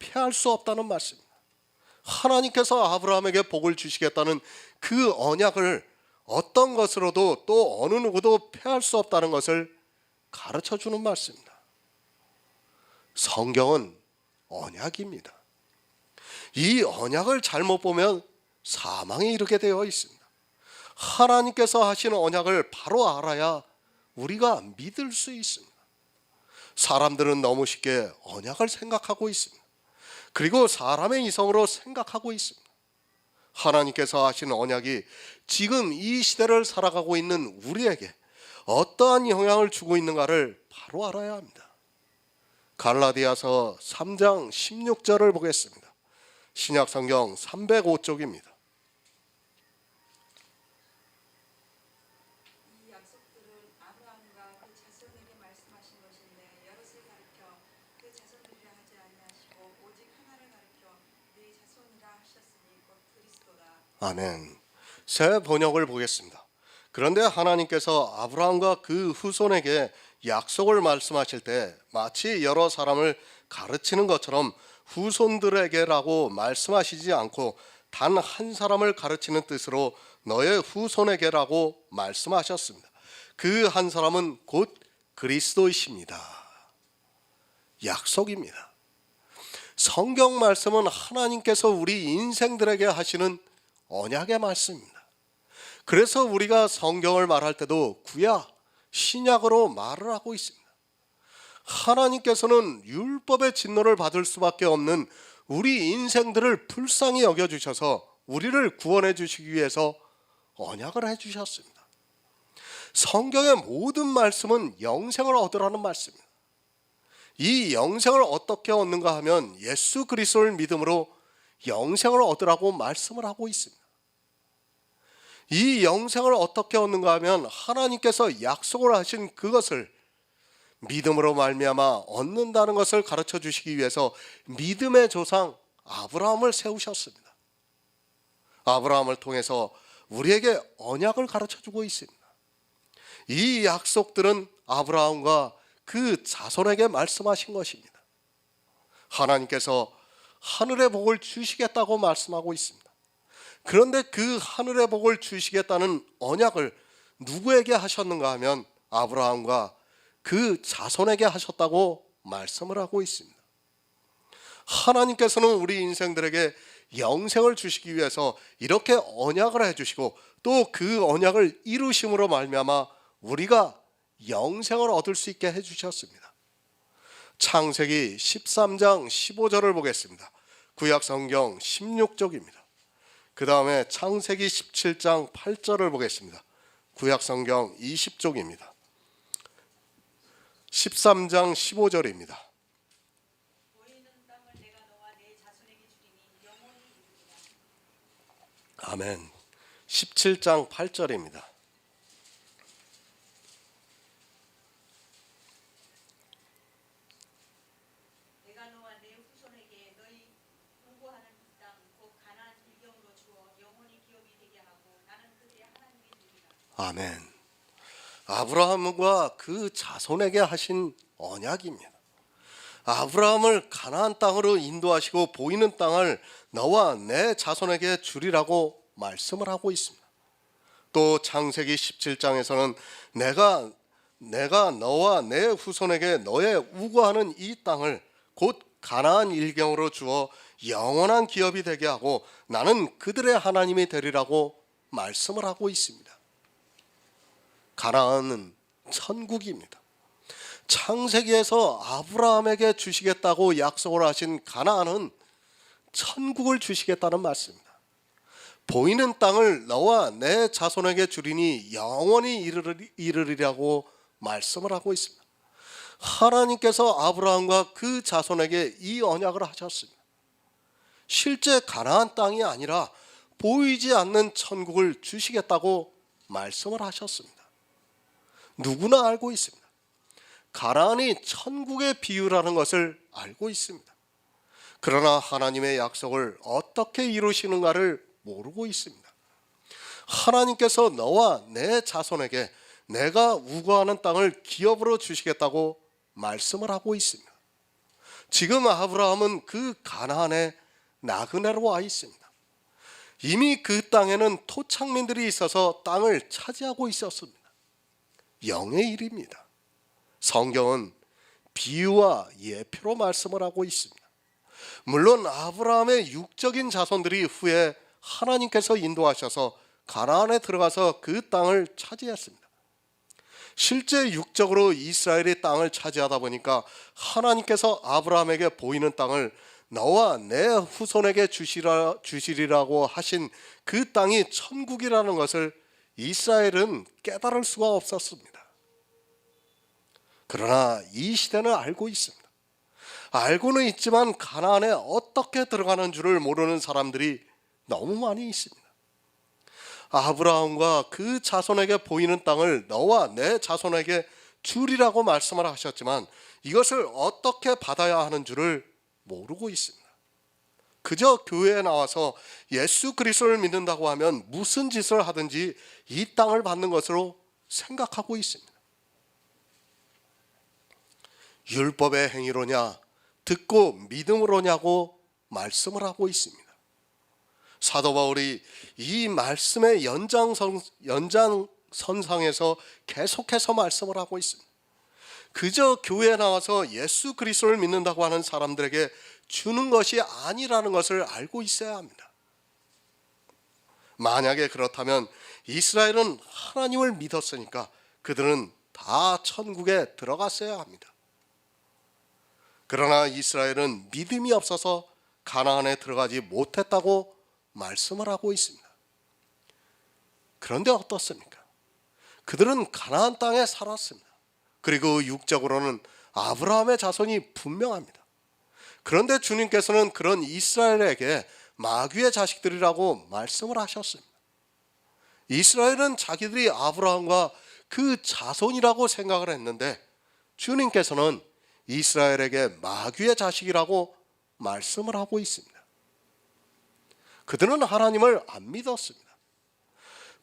폐할 수 없다는 말씀입니다. 하나님께서 아브라함에게 복을 주시겠다는 그 언약을 어떤 것으로도 또 어느 누구도 폐할 수 없다는 것을 가르쳐주는 말씀입니다. 성경은 언약입니다. 이 언약을 잘못 보면 사망에 이르게 되어 있습니다. 하나님께서 하시는 언약을 바로 알아야 우리가 믿을 수 있습니다. 사람들은 너무 쉽게 언약을 생각하고 있습니다. 그리고 사람의 이성으로 생각하고 있습니다. 하나님께서 하시는 언약이 지금 이 시대를 살아가고 있는 우리에게 어떠한 영향을 주고 있는가를 바로 알아야 합니다. 갈라디아서 3장 16절을 보겠습니다. 신약성경 305쪽입니다. 이 약속들은 아브라함과 그 자손에게 말씀하신 것인데 여럿을 가리켜 그 자손들이라 하지 아니하시고 오직 하나를 가리켜 네 자손이라 하셨으니 곧 그리스도라. 아멘. 새 번역을 보겠습니다. 그런데 하나님께서 아브라함과 그 후손에게 약속을 말씀하실 때 마치 여러 사람을 가르치는 것처럼 후손들에게라고 말씀하시지 않고 단 한 사람을 가르치는 뜻으로 너의 후손에게라고 말씀하셨습니다. 그 한 사람은 곧 그리스도이십니다. 약속입니다. 성경 말씀은 하나님께서 우리 인생들에게 하시는 언약의 말씀입니다. 그래서 우리가 성경을 말할 때도 구약, 신약으로 말을 하고 있습니다. 하나님께서는 율법의 진노를 받을 수밖에 없는 우리 인생들을 불쌍히 여겨주셔서 우리를 구원해 주시기 위해서 언약을 해주셨습니다. 성경의 모든 말씀은 영생을 얻으라는 말씀입니다. 이 영생을 어떻게 얻는가 하면 예수 그리스도를 믿음으로 영생을 얻으라고 말씀을 하고 있습니다. 이 영생을 어떻게 얻는가 하면 하나님께서 약속을 하신 그것을 믿음으로 말미암아 얻는다는 것을 가르쳐 주시기 위해서 믿음의 조상 아브라함을 세우셨습니다. 아브라함을 통해서 우리에게 언약을 가르쳐 주고 있습니다. 이 약속들은 아브라함과 그 자손에게 말씀하신 것입니다. 하나님께서 하늘의 복을 주시겠다고 말씀하고 있습니다. 그런데 그 하늘의 복을 주시겠다는 언약을 누구에게 하셨는가 하면 아브라함과 그 자손에게 하셨다고 말씀을 하고 있습니다. 하나님께서는 우리 인생들에게 영생을 주시기 위해서 이렇게 언약을 해주시고 또 그 언약을 이루심으로 말미암아 우리가 영생을 얻을 수 있게 해주셨습니다. 창세기 13장 15절을 보겠습니다. 구약성경 16쪽입니다. 그 다음에 창세기 17장 8절을 보겠습니다. 구약성경 20쪽입니다. 13장 15절입니다. 아멘. 17장 8절입니다. 내가 너와 내 후손에게 너희 공부하는 땅 곧 가나안 일경으로 주어 영원히 기업이 되게 하고 나는 그들의 하나님이 되리라. 아멘. 아브라함과 그 자손에게 하신 언약입니다. 아브라함을 가나안 땅으로 인도하시고 보이는 땅을 너와 내 자손에게 주리라고 말씀을 하고 있습니다. 또 창세기 17장에서는 내가 너와 내 후손에게 너의 우거하는 이 땅을 곧 가나안 일경으로 주어 영원한 기업이 되게 하고 나는 그들의 하나님이 되리라고 말씀을 하고 있습니다. 가나안은 천국입니다. 창세기에서 아브라함에게 주시겠다고 약속을 하신 가나안은 천국을 주시겠다는 말씀입니다. 보이는 땅을 너와 내 자손에게 주리니 영원히 이르리라고 말씀을 하고 있습니다. 하나님께서 아브라함과 그 자손에게 이 언약을 하셨습니다. 실제 가나안 땅이 아니라 보이지 않는 천국을 주시겠다고 말씀을 하셨습니다. 누구나 알고 있습니다. 가나안이 천국의 비유라는 것을 알고 있습니다. 그러나 하나님의 약속을 어떻게 이루시는가를 모르고 있습니다. 하나님께서 너와 내 자손에게 내가 우거하는 땅을 기업으로 주시겠다고 말씀을 하고 있습니다. 지금 아브라함은 그 가나안의 나그네로 와 있습니다. 이미 그 땅에는 토착민들이 있어서 땅을 차지하고 있었습니다. 영의 일입니다. 성경은 비유와 예표로 말씀을 하고 있습니다. 물론 아브라함의 육적인 자손들이 후에 하나님께서 인도하셔서 가나안에 들어가서 그 땅을 차지했습니다. 실제 육적으로 이스라엘이 땅을 차지하다 보니까 하나님께서 아브라함에게 보이는 땅을 너와 내 후손에게 주시리라고 하신 그 땅이 천국이라는 것을 이스라엘은 깨달을 수가 없었습니다. 그러나 이 시대는 알고 있습니다. 알고는 있지만 가나안에 어떻게 들어가는 줄을 모르는 사람들이 너무 많이 있습니다. 아브라함과 그 자손에게 보이는 땅을 너와 내 자손에게 주리라고 말씀을 하셨지만 이것을 어떻게 받아야 하는 줄을 모르고 있습니다. 그저 교회에 나와서 예수 그리스도를 믿는다고 하면 무슨 짓을 하든지 이 땅을 받는 것으로 생각하고 있습니다. 율법의 행위로냐 듣고 믿음으로냐고 말씀을 하고 있습니다. 사도 바울이 이 말씀의 연장선상에서 계속해서 말씀을 하고 있습니다. 그저 교회에 나와서 예수 그리스도를 믿는다고 하는 사람들에게 주는 것이 아니라는 것을 알고 있어야 합니다. 만약에 그렇다면 이스라엘은 하나님을 믿었으니까 그들은 다 천국에 들어갔어야 합니다. 그러나 이스라엘은 믿음이 없어서 가나안에 들어가지 못했다고 말씀을 하고 있습니다. 그런데 어떻습니까? 그들은 가나안 땅에 살았습니다. 그리고 육적으로는 아브라함의 자손이 분명합니다. 그런데 주님께서는 그런 이스라엘에게 마귀의 자식들이라고 말씀을 하셨습니다. 이스라엘은 자기들이 아브라함과 그 자손이라고 생각을 했는데 주님께서는 이스라엘에게 마귀의 자식이라고 말씀을 하고 있습니다. 그들은 하나님을 안 믿었습니다.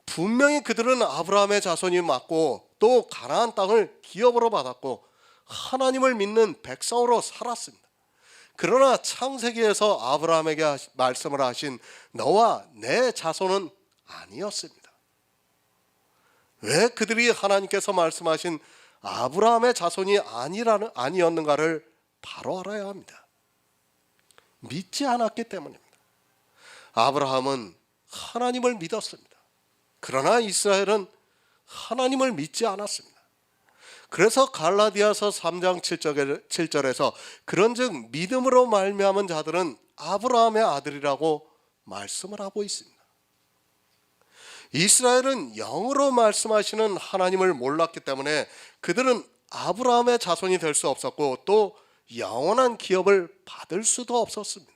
분명히 그들은 아브라함의 자손이 맞고 또 가나안 땅을 기업으로 받았고 하나님을 믿는 백성으로 살았습니다. 그러나 창세기에서 아브라함에게 말씀을 하신 너와 내 자손은 아니었습니다. 왜 그들이 하나님께서 말씀하신 아브라함의 자손이 아니었는가를 바로 알아야 합니다. 믿지 않았기 때문입니다. 아브라함은 하나님을 믿었습니다. 그러나 이스라엘은 하나님을 믿지 않았습니다. 그래서 갈라디아서 3장 7절에서 그런즉 믿음으로 말미암은 자들은 아브라함의 아들이라고 말씀을 하고 있습니다. 이스라엘은 영으로 말씀하시는 하나님을 몰랐기 때문에 그들은 아브라함의 자손이 될 수 없었고 또 영원한 기업을 받을 수도 없었습니다.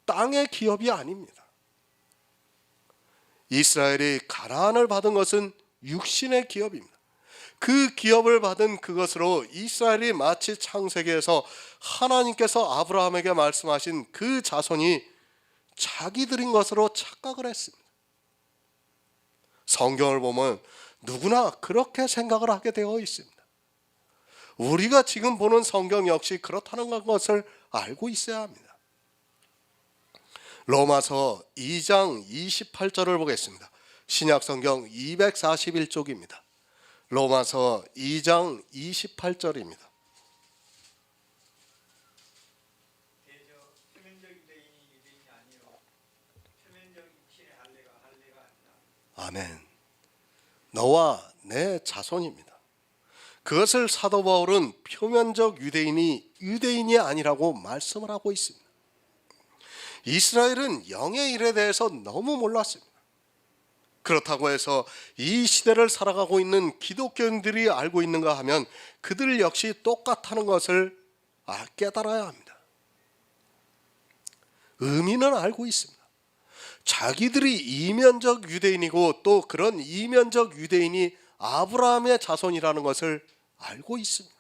땅의 기업이 아닙니다. 이스라엘이 가나안을 받은 것은 육신의 기업입니다. 그 기업을 받은 그것으로 이스라엘이 마치 창세기에서 하나님께서 아브라함에게 말씀하신 그 자손이 자기들인 것으로 착각을 했습니다. 성경을 보면 누구나 그렇게 생각을 하게 되어 있습니다. 우리가 지금 보는 성경 역시 그렇다는 것을 알고 있어야 합니다. 로마서 2장 28절을 보겠습니다. 신약성경 241쪽입니다. 로마서 2장 28절입니다. 대저 표면적 유대인이 유대인이 아니요 표면적 육신의 할례가 아니라 아멘. 너와 내 자손입니다. 그것을 사도 바울은 표면적 유대인이 유대인이 아니라고 말씀을 하고 있습니다. 이스라엘은 영의 일에 대해서 너무 몰랐습니다. 그렇다고 해서 이 시대를 살아가고 있는 기독교인들이 알고 있는가 하면 그들 역시 똑같다는 것을 깨달아야 합니다. 의미는 알고 있습니다. 자기들이 이면적 유대인이고 또 그런 이면적 유대인이 아브라함의 자손이라는 것을 알고 있습니다.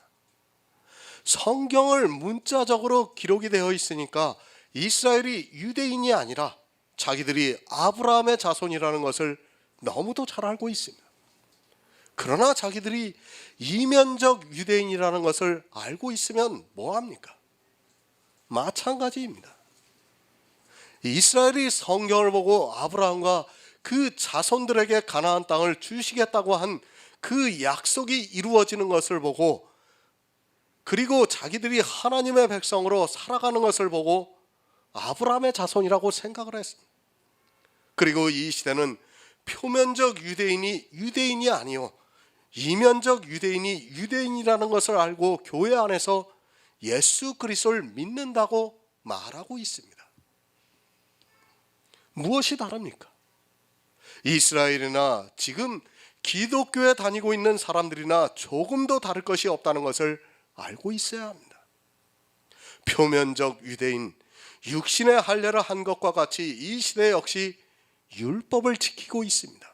성경을 문자적으로 기록이 되어 있으니까 이스라엘이 유대인이 아니라 자기들이 아브라함의 자손이라는 것을 너무도 잘 알고 있습니다. 그러나 자기들이 이면적 유대인이라는 것을 알고 있으면 뭐합니까? 마찬가지입니다. 이스라엘이 성경을 보고 아브라함과 그 자손들에게 가나안 땅을 주시겠다고 한 그 약속이 이루어지는 것을 보고 그리고 자기들이 하나님의 백성으로 살아가는 것을 보고 아브라함의 자손이라고 생각을 했습니다. 그리고 이 시대는 표면적 유대인이 유대인이 아니요 이면적 유대인이 유대인이라는 것을 알고 교회 안에서 예수 그리스도를 믿는다고 말하고 있습니다. 무엇이 다릅니까? 이스라엘이나 지금 기독교에 다니고 있는 사람들이나 조금도 다를 것이 없다는 것을 알고 있어야 합니다. 표면적 유대인, 육신의 할례를 한 것과 같이 이 시대 역시 율법을 지키고 있습니다.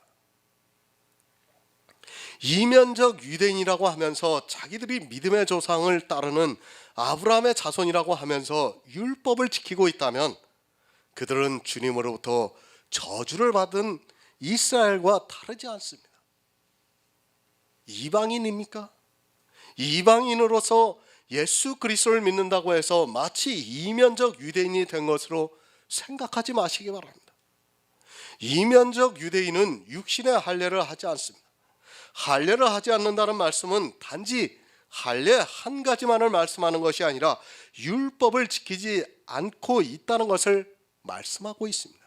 이면적 유대인이라고 하면서 자기들이 믿음의 조상을 따르는 아브라함의 자손이라고 하면서 율법을 지키고 있다면 그들은 주님으로부터 저주를 받은 이스라엘과 다르지 않습니다. 이방인입니까? 이방인으로서 예수 그리스도를 믿는다고 해서 마치 이면적 유대인이 된 것으로 생각하지 마시기 바랍니다. 이면적 유대인은 육신의 할례를 하지 않습니다. 할례를 하지 않는다는 말씀은 단지 할례 한 가지만을 말씀하는 것이 아니라 율법을 지키지 않고 있다는 것을 말씀하고 있습니다.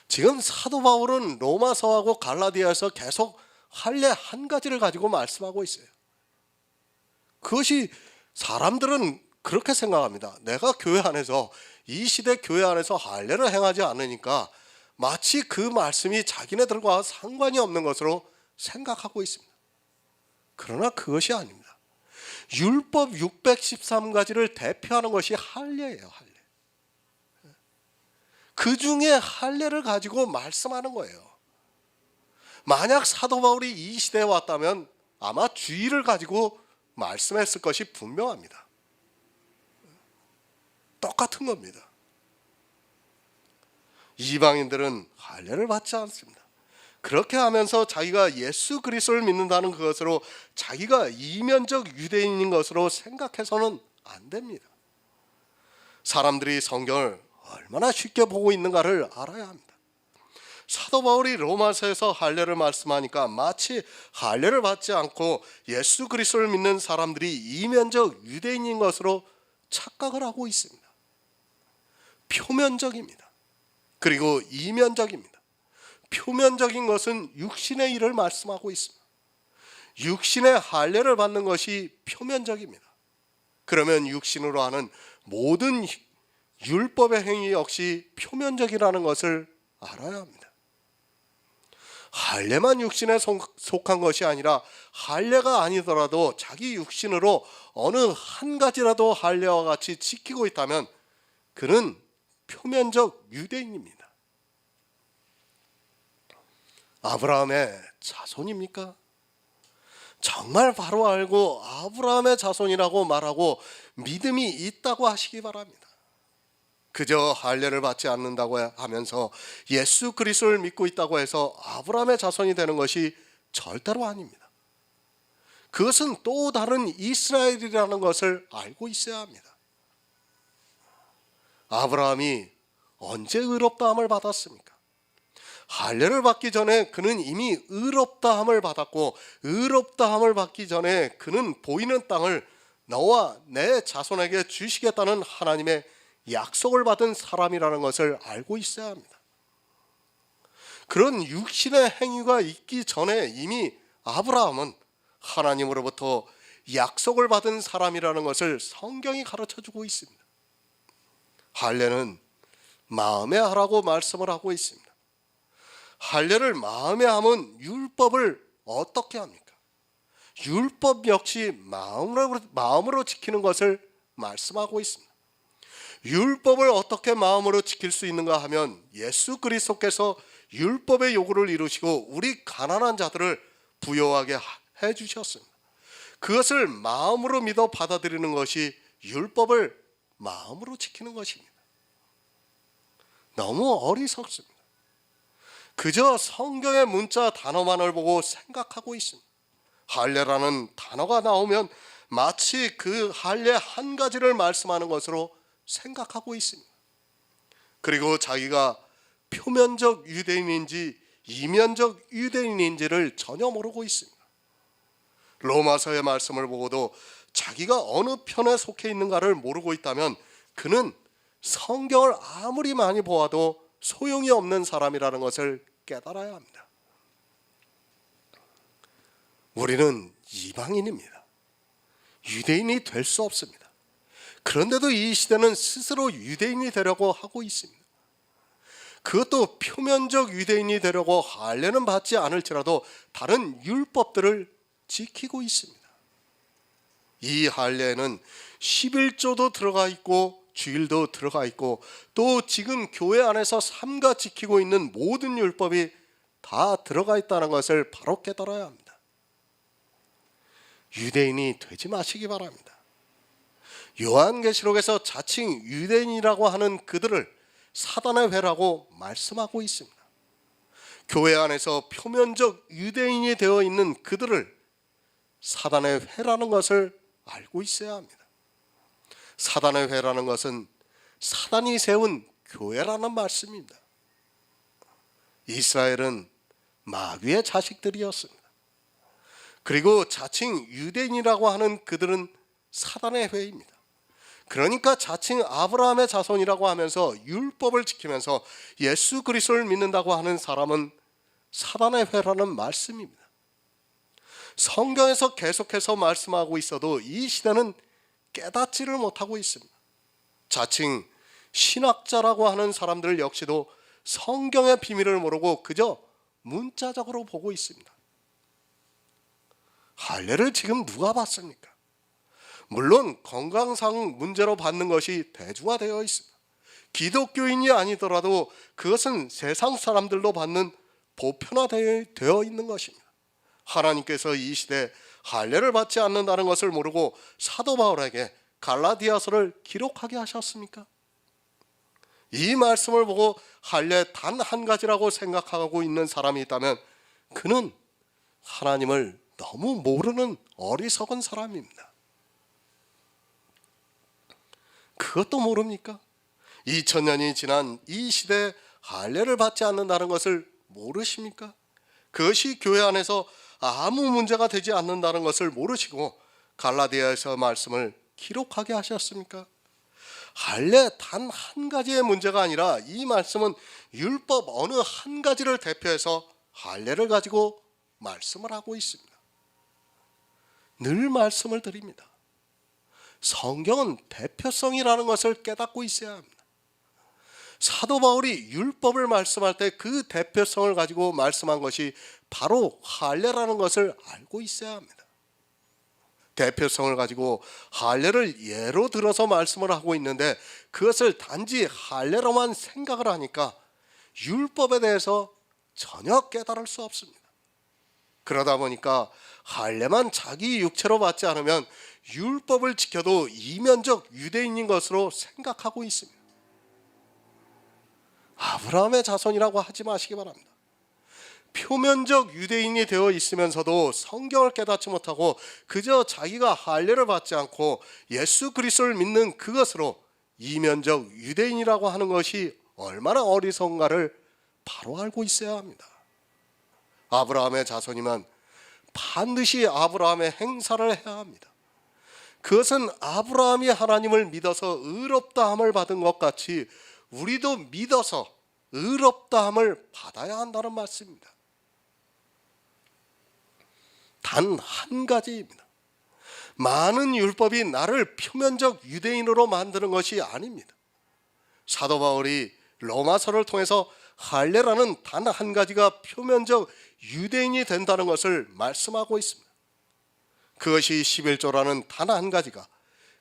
지금 사도 바울은 로마서하고 갈라디아에서 계속 할례 한 가지를 가지고 말씀하고 있어요. 그것이 사람들은 그렇게 생각합니다. 내가 교회 안에서 이 시대 교회 안에서 할례를 행하지 않으니까 마치 그 말씀이 자기네들과 상관이 없는 것으로 생각하고 있습니다. 그러나 그것이 아닙니다. 율법 613가지를 대표하는 것이 할례예요. 할례. 그 중에 할례를 가지고 말씀하는 거예요. 만약 사도 바울이 이 시대에 왔다면 아마 주의를 가지고 말씀했을 것이 분명합니다. 똑같은 겁니다. 이방인들은 할례를 받지 않습니다. 그렇게 하면서 자기가 예수 그리스도를 믿는다는 그것으로 자기가 이면적 유대인인 것으로 생각해서는 안 됩니다. 사람들이 성경을 얼마나 쉽게 보고 있는가를 알아야 합니다. 사도 바울이 로마서에서 할례를 말씀하니까 마치 할례를 받지 않고 예수 그리스도를 믿는 사람들이 이면적 유대인인 것으로 착각을 하고 있습니다. 표면적입니다. 그리고 이면적입니다. 표면적인 것은 육신의 일을 말씀하고 있습니다. 육신의 할례를 받는 것이 표면적입니다. 그러면 육신으로 하는 모든 율법의 행위 역시 표면적이라는 것을 알아야 합니다. 할례만 육신에 속한 것이 아니라 할례가 아니더라도 자기 육신으로 어느 한 가지라도 할례와 같이 지키고 있다면 그는 표면적 유대인입니다. 아브라함의 자손입니까? 정말 바로 알고 아브라함의 자손이라고 말하고 믿음이 있다고 하시기 바랍니다. 그저 할례를 받지 않는다고 하면서 예수 그리스도를 믿고 있다고 해서 아브라함의 자손이 되는 것이 절대로 아닙니다. 그것은 또 다른 이스라엘이라는 것을 알고 있어야 합니다. 아브라함이 언제 의롭다함을 받았습니까? 할례를 받기 전에 그는 이미 의롭다함을 받았고, 의롭다함을 받기 전에 그는 보이는 땅을 너와 내 자손에게 주시겠다는 하나님의 약속을 받은 사람이라는 것을 알고 있어야 합니다. 그런 육신의 행위가 있기 전에 이미 아브라함은 하나님으로부터 약속을 받은 사람이라는 것을 성경이 가르쳐주고 있습니다. 할례는 마음에 하라고 말씀을 하고 있습니다. 할례를 마음에 하면 율법을 어떻게 합니까? 율법 역시 마음으로 지키는 것을 말씀하고 있습니다. 율법을 어떻게 마음으로 지킬 수 있는가 하면 예수 그리스도께서 율법의 요구를 이루시고 우리 가난한 자들을 부유하게 해주셨습니다. 그것을 마음으로 믿어 받아들이는 것이 율법을 마음으로 지키는 것입니다. 너무 어리석습니다. 그저 성경의 문자 단어만을 보고 생각하고 있습니다. 할례라는 단어가 나오면 마치 그 할례 한 가지를 말씀하는 것으로 생각하고 있습니다. 그리고 자기가 표면적 유대인인지 이면적 유대인인지를 전혀 모르고 있습니다. 로마서의 말씀을 보고도 자기가 어느 편에 속해 있는가를 모르고 있다면 그는 성경을 아무리 많이 보아도 소용이 없는 사람이라는 것을 깨달아야 합니다. 우리는 이방인입니다. 유대인이 될 수 없습니다. 그런데도 이 시대는 스스로 유대인이 되려고 하고 있습니다. 그것도 표면적 유대인이 되려고 할례는 받지 않을지라도 다른 율법들을 지키고 있습니다. 이 할례에는 11조도 들어가 있고 주일도 들어가 있고 또 지금 교회 안에서 삼가 지키고 있는 모든 율법이 다 들어가 있다는 것을 바로 깨달아야 합니다. 유대인이 되지 마시기 바랍니다. 요한계시록에서 자칭 유대인이라고 하는 그들을 사단의 회라고 말씀하고 있습니다. 교회 안에서 표면적 유대인이 되어 있는 그들을 사단의 회라는 것을 알고 있어야 합니다. 사단의 회라는 것은 사단이 세운 교회라는 말씀입니다. 이스라엘은 마귀의 자식들이었습니다. 그리고 자칭 유대인이라고 하는 그들은 사단의 회입니다. 그러니까 자칭 아브라함의 자손이라고 하면서 율법을 지키면서 예수 그리스도를 믿는다고 하는 사람은 사단의 회라는 말씀입니다. 성경에서 계속해서 말씀하고 있어도 이 시대는 깨닫지를 못하고 있습니다. 자칭 신학자라고 하는 사람들 역시도 성경의 비밀을 모르고 그저 문자적으로 보고 있습니다. 할례를 지금 누가 받습니까? 물론 건강상 문제로 받는 것이 대중화되어 있습니다. 기독교인이 아니더라도 그것은 세상 사람들도 받는 보편화되어 있는 것입니다. 하나님께서 이 시대에 할례를 받지 않는다는 것을 모르고 사도 바울에게 갈라디아서를 기록하게 하셨습니까? 이 말씀을 보고 할례 단 한 가지라고 생각하고 있는 사람이 있다면 그는 하나님을 너무 모르는 어리석은 사람입니다. 그것도 모릅니까? 2000년이 지난 이 시대에 할례를 받지 않는다는 것을 모르십니까? 그것이 교회 안에서 아무 문제가 되지 않는다는 것을 모르시고 갈라디아서 말씀을 기록하게 하셨습니까? 할례 단 한 가지의 문제가 아니라 이 말씀은 율법 어느 한 가지를 대표해서 할례를 가지고 말씀을 하고 있습니다. 늘 말씀을 드립니다. 성경은 대표성이라는 것을 깨닫고 있어야 합니다. 사도 바울이 율법을 말씀할 때 그 대표성을 가지고 말씀한 것이 바로 할례라는 것을 알고 있어야 합니다. 대표성을 가지고 할례를 예로 들어서 말씀을 하고 있는데 그것을 단지 할례로만 생각을 하니까 율법에 대해서 전혀 깨달을 수 없습니다. 그러다 보니까 할례만 자기 육체로 받지 않으면 율법을 지켜도 이면적 유대인인 것으로 생각하고 있습니다. 아브라함의 자손이라고 하지 마시기 바랍니다. 표면적 유대인이 되어 있으면서도 성경을 깨닫지 못하고 그저 자기가 할례를 받지 않고 예수 그리스도를 믿는 그것으로 이면적 유대인이라고 하는 것이 얼마나 어리석은가를 바로 알고 있어야 합니다. 아브라함의 자손이면 반드시 아브라함의 행사를 해야 합니다. 그것은 아브라함이 하나님을 믿어서 의롭다함을 받은 것 같이 우리도 믿어서 의롭다함을 받아야 한다는 말씀입니다. 단 한 가지입니다. 많은 율법이 나를 표면적 유대인으로 만드는 것이 아닙니다. 사도 바울이 로마서를 통해서 할례라는 단 한 가지가 표면적 유대인이 된다는 것을 말씀하고 있습니다. 그것이 11조라는 단 한 가지가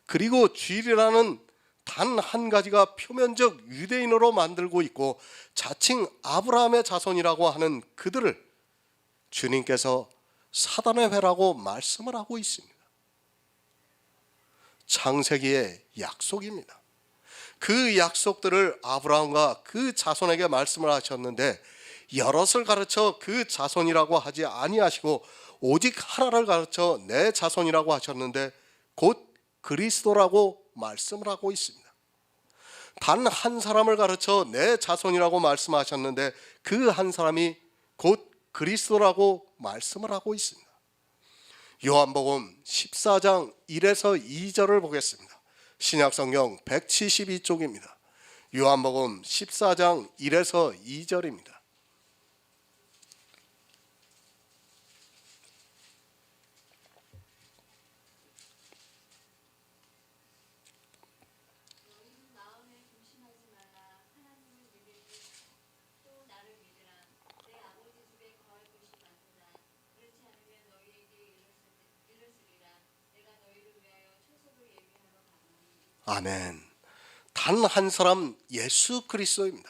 그리고 주일이라는 단 한 가지가 표면적 유대인으로 만들고 있고 자칭 아브라함의 자손이라고 하는 그들을 주님께서 사단의 회라고 말씀을 하고 있습니다. 창세기의 약속입니다. 그 약속들을 아브라함과 그 자손에게 말씀을 하셨는데 여럿을 가르쳐 그 자손이라고 하지 아니하시고 오직 하나를 가르쳐 내 자손이라고 하셨는데 곧 그리스도라고 말씀을 하고 있습니다. 단 한 사람을 가르쳐 내 자손이라고 말씀하셨는데 그 한 사람이 곧 그리스도라고 말씀을 하고 있습니다. 요한복음 14장 1에서 2절을 보겠습니다. 신약성경 172쪽입니다. 요한복음 14장 1에서 2절입니다. 아멘. 단 한 사람 예수 그리스도입니다.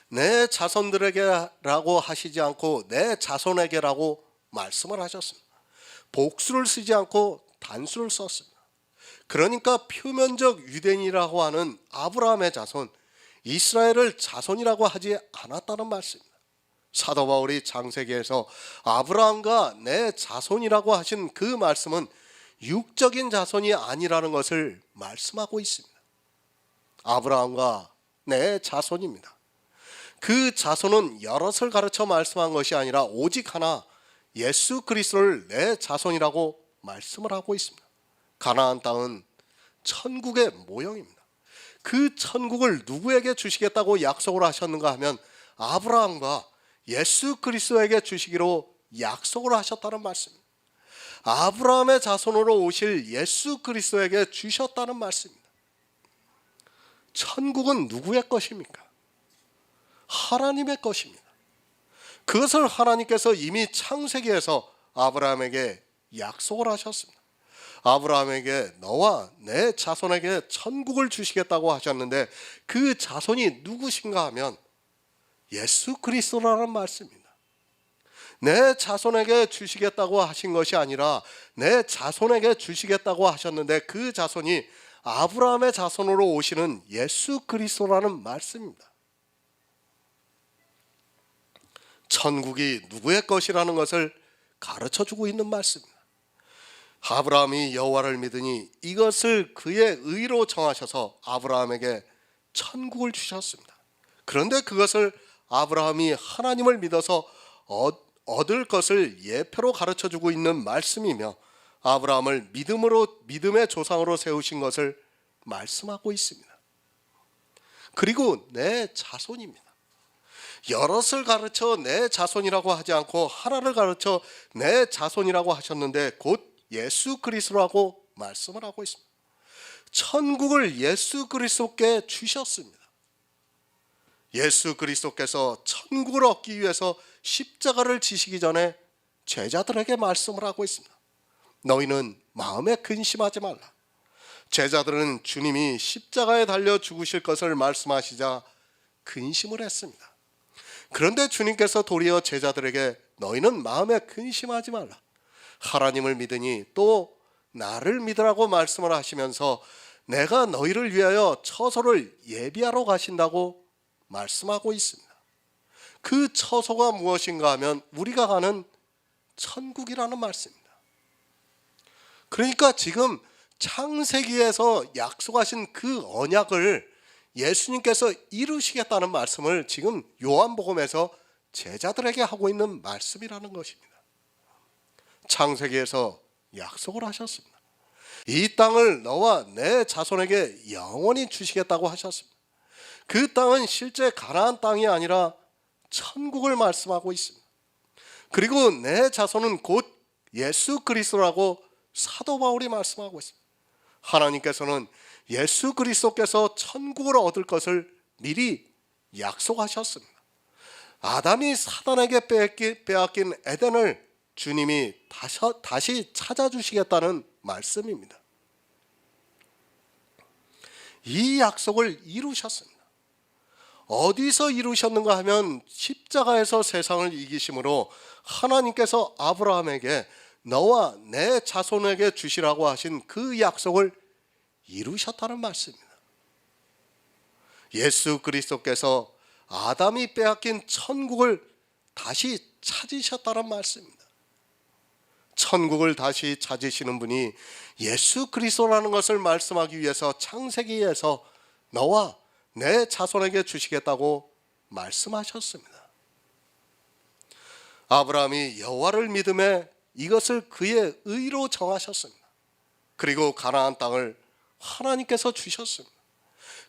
내 자손들에게라고 하시지 않고 내 자손에게라고 말씀을 하셨습니다. 복수를 쓰지 않고 단수를 썼습니다. 그러니까 표면적 유대인이라고 하는 아브라함의 자손, 이스라엘을 자손이라고 하지 않았다는 말씀입니다. 사도 바울이 창세기에서 아브라함과 내 자손이라고 하신 그 말씀은 육적인 자손이 아니라는 것을 말씀하고 있습니다. 아브라함과 내 자손입니다. 그 자손은 여럿을 가르쳐 말씀한 것이 아니라 오직 하나 예수 그리스도를 내 자손이라고 말씀을 하고 있습니다. 가나안 땅은 천국의 모형입니다. 그 천국을 누구에게 주시겠다고 약속을 하셨는가 하면 아브라함과 예수 그리스도에게 주시기로 약속을 하셨다는 말씀입니다. 아브라함의 자손으로 오실 예수 그리스도에게 주셨다는 말씀입니다. 천국은 누구의 것입니까? 하나님의 것입니다. 그것을 하나님께서 이미 창세기에서 아브라함에게 약속을 하셨습니다. 아브라함에게 너와 내 자손에게 천국을 주시겠다고 하셨는데 그 자손이 누구신가 하면 예수 그리스도라는 말씀입니다. 내 자손에게 주시겠다고 하신 것이 아니라 내 자손에게 주시겠다고 하셨는데 그 자손이 아브라함의 자손으로 오시는 예수 그리스도라는 말씀입니다. 천국이 누구의 것이라는 것을 가르쳐주고 있는 말씀입니다. 아브라함이 여호와를 믿으니 이것을 그의 의로 정하셔서 아브라함에게 천국을 주셨습니다. 그런데 그것을 아브라함이 하나님을 믿어서 얻을 것을 예표로 가르쳐주고 있는 말씀이며 아브라함을 믿음의 조상으로 세우신 것을 말씀하고 있습니다. 그리고 내 자손입니다. 여럿을 가르쳐 내 자손이라고 하지 않고 하나를 가르쳐 내 자손이라고 하셨는데 곧 예수 그리스도라고 말씀을 하고 있습니다. 천국을 예수 그리스도께 주셨습니다. 예수 그리스도께서 천국을 얻기 위해서 십자가를 지시기 전에 제자들에게 말씀을 하고 있습니다. 너희는 마음에 근심하지 말라. 제자들은 주님이 십자가에 달려 죽으실 것을 말씀하시자 근심을 했습니다. 그런데 주님께서 도리어 제자들에게 너희는 마음에 근심하지 말라. 하나님을 믿으니 또 나를 믿으라고 말씀을 하시면서 내가 너희를 위하여 처소를 예비하러 가신다고 말씀하고 있습니다. 그 처소가 무엇인가 하면 우리가 가는 천국이라는 말씀입니다. 그러니까 지금 창세기에서 약속하신 그 언약을 예수님께서 이루시겠다는 말씀을 지금 요한복음에서 제자들에게 하고 있는 말씀이라는 것입니다. 창세기에서 약속을 하셨습니다. 이 땅을 너와 내 자손에게 영원히 주시겠다고 하셨습니다. 그 땅은 실제 가나안 땅이 아니라 천국을 말씀하고 있습니다. 그리고 내 자손은 곧 예수 그리스도라고 사도 바울이 말씀하고 있습니다. 하나님께서는 예수 그리스도께서 천국을 얻을 것을 미리 약속하셨습니다. 아담이 사단에게 빼앗긴 에덴을 주님이 다시 찾아주시겠다는 말씀입니다. 이 약속을 이루셨습니다. 어디서 이루셨는가 하면 십자가에서 세상을 이기심으로 하나님께서 아브라함에게 너와 내 자손에게 주시라고 하신 그 약속을 이루셨다는 말씀입니다. 예수 그리스도께서 아담이 빼앗긴 천국을 다시 찾으셨다는 말씀입니다. 천국을 다시 찾으시는 분이 예수 그리스도라는 것을 말씀하기 위해서 창세기에서 너와 내 자손에게 주시겠다고 말씀하셨습니다. 아브라함이 여호와를 믿음에 이것을 그의 의로 정하셨습니다. 그리고 가나안 땅을 하나님께서 주셨습니다.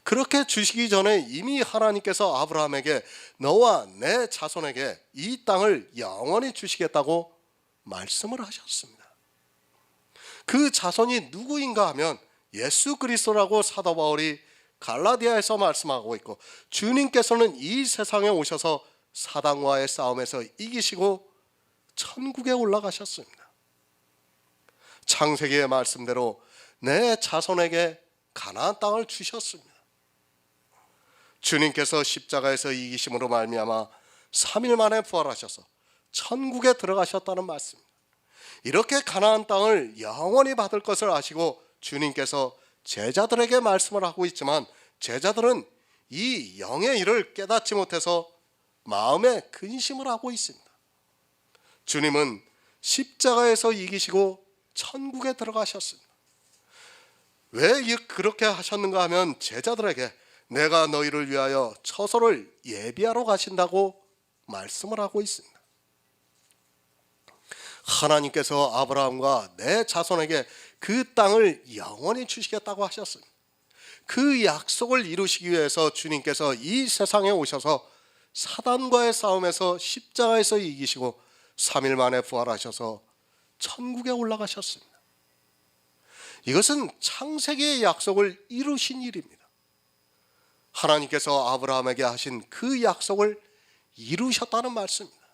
그렇게 주시기 전에 이미 하나님께서 아브라함에게 너와 내 자손에게 이 땅을 영원히 주시겠다고 말씀을 하셨습니다. 그 자손이 누구인가 하면 예수 그리스도라고 사도 바울이 갈라디아에서 말씀하고 있고, 주님께서는 이 세상에 오셔서 사단과의 싸움에서 이기시고 천국에 올라가셨습니다. 창세기의 말씀대로 내 자손에게 가나안 땅을 주셨습니다. 주님께서 십자가에서 이기심으로 말미암아 3일 만에 부활하셔서 천국에 들어가셨다는 말씀입니다. 이렇게 가나안 땅을 영원히 받을 것을 아시고 주님께서 제자들에게 말씀을 하고 있지만 제자들은 이 영의 일을 깨닫지 못해서 마음에 근심을 하고 있습니다. 주님은 십자가에서 이기시고 천국에 들어가셨습니다. 왜 그렇게 하셨는가 하면 제자들에게 내가 너희를 위하여 처소를 예비하러 가신다고 말씀을 하고 있습니다. 하나님께서 아브라함과 내 자손에게 그 땅을 영원히 주시겠다고 하셨습니다. 그 약속을 이루시기 위해서 주님께서 이 세상에 오셔서 사단과의 싸움에서 십자가에서 이기시고 3일 만에 부활하셔서 천국에 올라가셨습니다. 이것은 창세기의 약속을 이루신 일입니다. 하나님께서 아브라함에게 하신 그 약속을 이루셨다는 말씀입니다.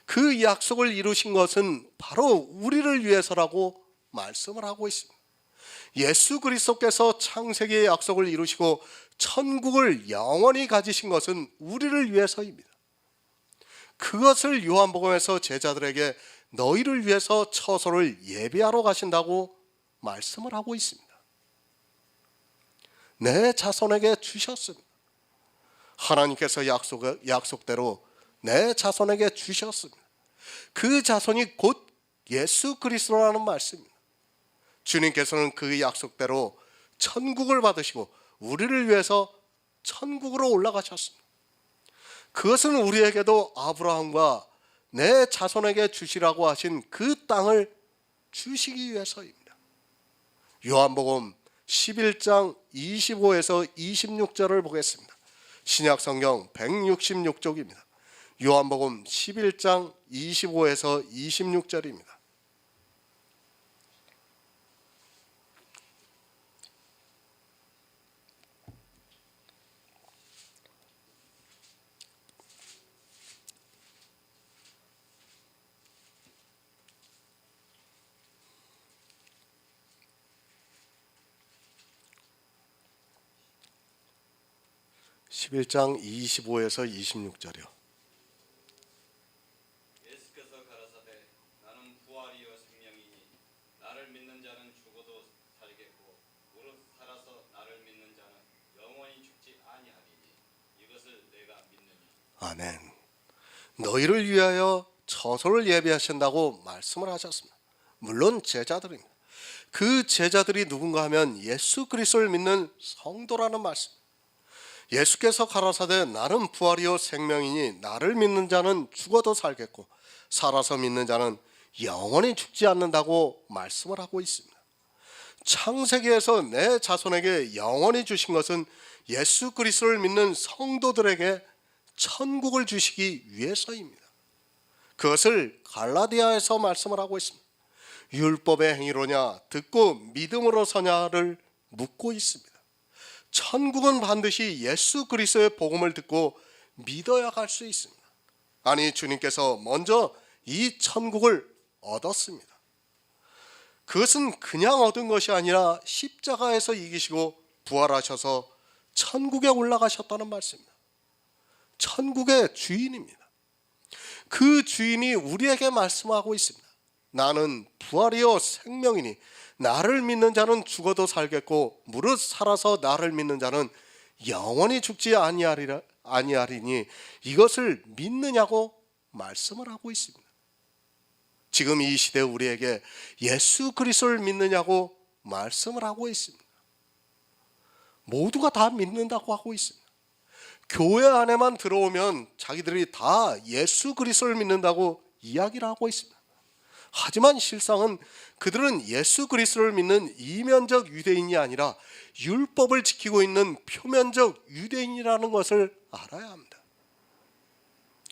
그 약속을 이루신 것은 바로 우리를 위해서라고 말씀을 하고 있습니다. 예수 그리스도께서 창세기의 약속을 이루시고 천국을 영원히 가지신 것은 우리를 위해서입니다. 그것을 요한복음에서 제자들에게 너희를 위해서 처소를 예비하러 가신다고 말씀을 하고 있습니다. 내 자손에게 주셨습니다. 하나님께서 약속대로 내 자손에게 주셨습니다. 그 자손이 곧 예수 그리스도라는 말씀입니다. 주님께서는 그 약속대로 천국을 받으시고 우리를 위해서 천국으로 올라가셨습니다. 그것은 우리에게도 아브라함과 내 자손에게 주시라고 하신 그 땅을 주시기 위해서입니다. 요한복음 11장 25에서 26절을 보겠습니다. 신약 성경 166쪽입니다. 요한복음 11장 25에서 26절입니다. (11장) 25에서 26절이요. 예수께서 가라사대 나는 부활이요 생명이니 나를 믿는 자는 죽어도 살겠고 무릇 살아서 나를 믿는 자는 영원히 죽지 아니하리니 이것을 내가 믿느냐. 아멘. 너희를 위하여 처소를 예비하신다고 말씀을 하셨습니다. 물론 제자들입니다. 그 제자들이 누군가 하면 예수 그리스도를 믿는 성도라는 말씀. 예수께서 가라사대 나는 부활이요 생명이니 나를 믿는 자는 죽어도 살겠고 살아서 믿는 자는 영원히 죽지 않는다고 말씀을 하고 있습니다. 창세기에서 내 자손에게 영원히 주신 것은 예수 그리스도를 믿는 성도들에게 천국을 주시기 위해서입니다. 그것을 갈라디아에서 말씀을 하고 있습니다. 율법의 행위로냐 듣고 믿음으로 서냐를 묻고 있습니다. 천국은 반드시 예수 그리스도의 복음을 듣고 믿어야 갈 수 있습니다. 아니, 주님께서 먼저 이 천국을 얻었습니다. 그것은 그냥 얻은 것이 아니라 십자가에서 이기시고 부활하셔서 천국에 올라가셨다는 말씀입니다. 천국의 주인입니다. 그 주인이 우리에게 말씀하고 있습니다. 나는 부활이요 생명이니 나를 믿는 자는 죽어도 살겠고 무릇 살아서 나를 믿는 자는 영원히 죽지 아니하리니 이것을 믿느냐고 말씀을 하고 있습니다. 지금 이 시대 우리에게 예수 그리스도를 믿느냐고 말씀을 하고 있습니다. 모두가 다 믿는다고 하고 있습니다. 교회 안에만 들어오면 자기들이 다 예수 그리스도를 믿는다고 이야기를 하고 있습니다. 하지만 실상은 그들은 예수 그리스도를 믿는 이면적 유대인이 아니라 율법을 지키고 있는 표면적 유대인이라는 것을 알아야 합니다.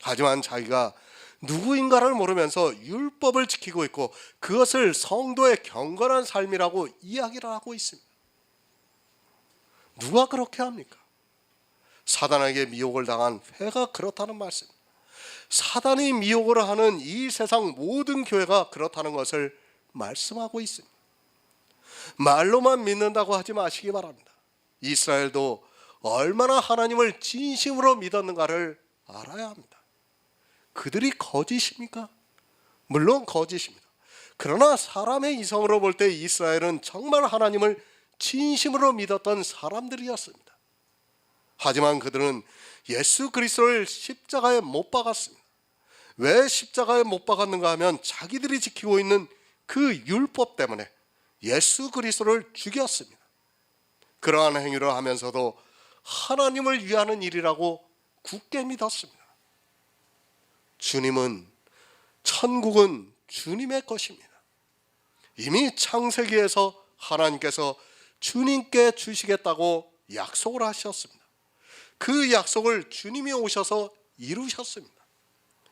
하지만 자기가 누구인가를 모르면서 율법을 지키고 있고 그것을 성도의 경건한 삶이라고 이야기를 하고 있습니다. 누가 그렇게 합니까? 사단에게 미혹을 당한 회가 그렇다는 말씀. 사단이 미혹을 하는 이 세상 모든 교회가 그렇다는 것을 말씀하고 있습니다. 말로만 믿는다고 하지 마시기 바랍니다. 이스라엘도 얼마나 하나님을 진심으로 믿었는가를 알아야 합니다. 그들이 거짓입니까? 물론 거짓입니다. 그러나 사람의 이성으로 볼 때 이스라엘은 정말 하나님을 진심으로 믿었던 사람들이었습니다. 하지만 그들은 예수 그리스도를 십자가에 못 박았습니다. 왜 십자가에 못 박았는가 하면 자기들이 지키고 있는 그 율법 때문에 예수 그리스도를 죽였습니다. 그러한 행위를 하면서도 하나님을 위하는 일이라고 굳게 믿었습니다. 천국은 주님의 것입니다. 이미 창세기에서 하나님께서 주님께 주시겠다고 약속을 하셨습니다. 그 약속을 주님이 오셔서 이루셨습니다.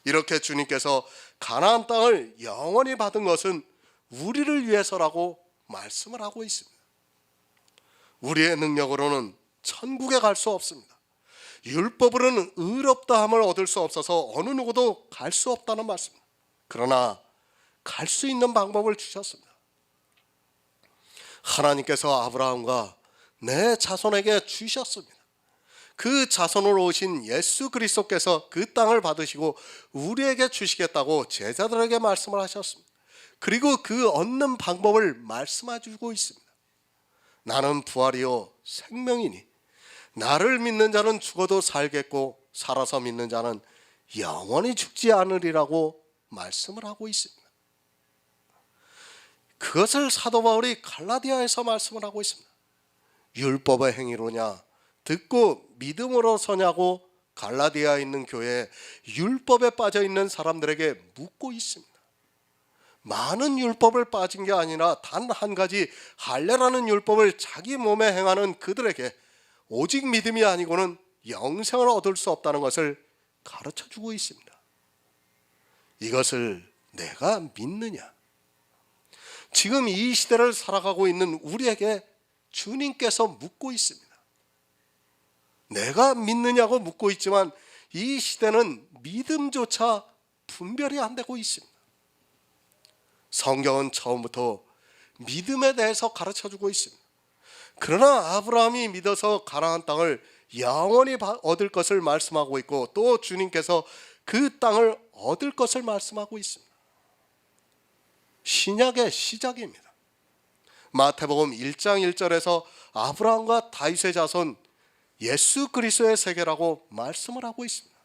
이렇게 주님께서 가나안 땅을 영원히 받은 것은 우리를 위해서라고 말씀을 하고 있습니다. 우리의 능력으로는 천국에 갈 수 없습니다. 율법으로는 의롭다함을 얻을 수 없어서 어느 누구도 갈 수 없다는 말씀입니다. 그러나 갈 수 있는 방법을 주셨습니다. 하나님께서 아브라함과 내 자손에게 주셨습니다. 그 자손으로 오신 예수 그리스도께서 그 땅을 받으시고 우리에게 주시겠다고 제자들에게 말씀을 하셨습니다. 그리고 그 얻는 방법을 말씀해주고 있습니다. 나는 부활이요 생명이니 나를 믿는 자는 죽어도 살겠고 살아서 믿는 자는 영원히 죽지 않으리라고 말씀을 하고 있습니다. 그것을 사도 바울이 갈라디아에서 말씀을 하고 있습니다. 율법의 행위로냐 듣고 믿음으로 서냐고 갈라디아에 있는 교회에 율법에 빠져 있는 사람들에게 묻고 있습니다. 많은 율법을 빠진 게 아니라 단 한 가지 할례라는 율법을 자기 몸에 행하는 그들에게 오직 믿음이 아니고는 영생을 얻을 수 없다는 것을 가르쳐 주고 있습니다. 이것을 내가 믿느냐? 지금 이 시대를 살아가고 있는 우리에게 주님께서 묻고 있습니다. 내가 믿느냐고 묻고 있지만 이 시대는 믿음조차 분별이 안 되고 있습니다. 성경은 처음부터 믿음에 대해서 가르쳐 주고 있습니다. 그러나 아브라함이 믿어서 가나안 땅을 영원히 얻을 것을 말씀하고 있고 또 주님께서 그 땅을 얻을 것을 말씀하고 있습니다. 신약의 시작입니다. 마태복음 1장 1절에서 아브라함과 다윗의 자손 예수 그리스도의 세계라고 말씀을 하고 있습니다.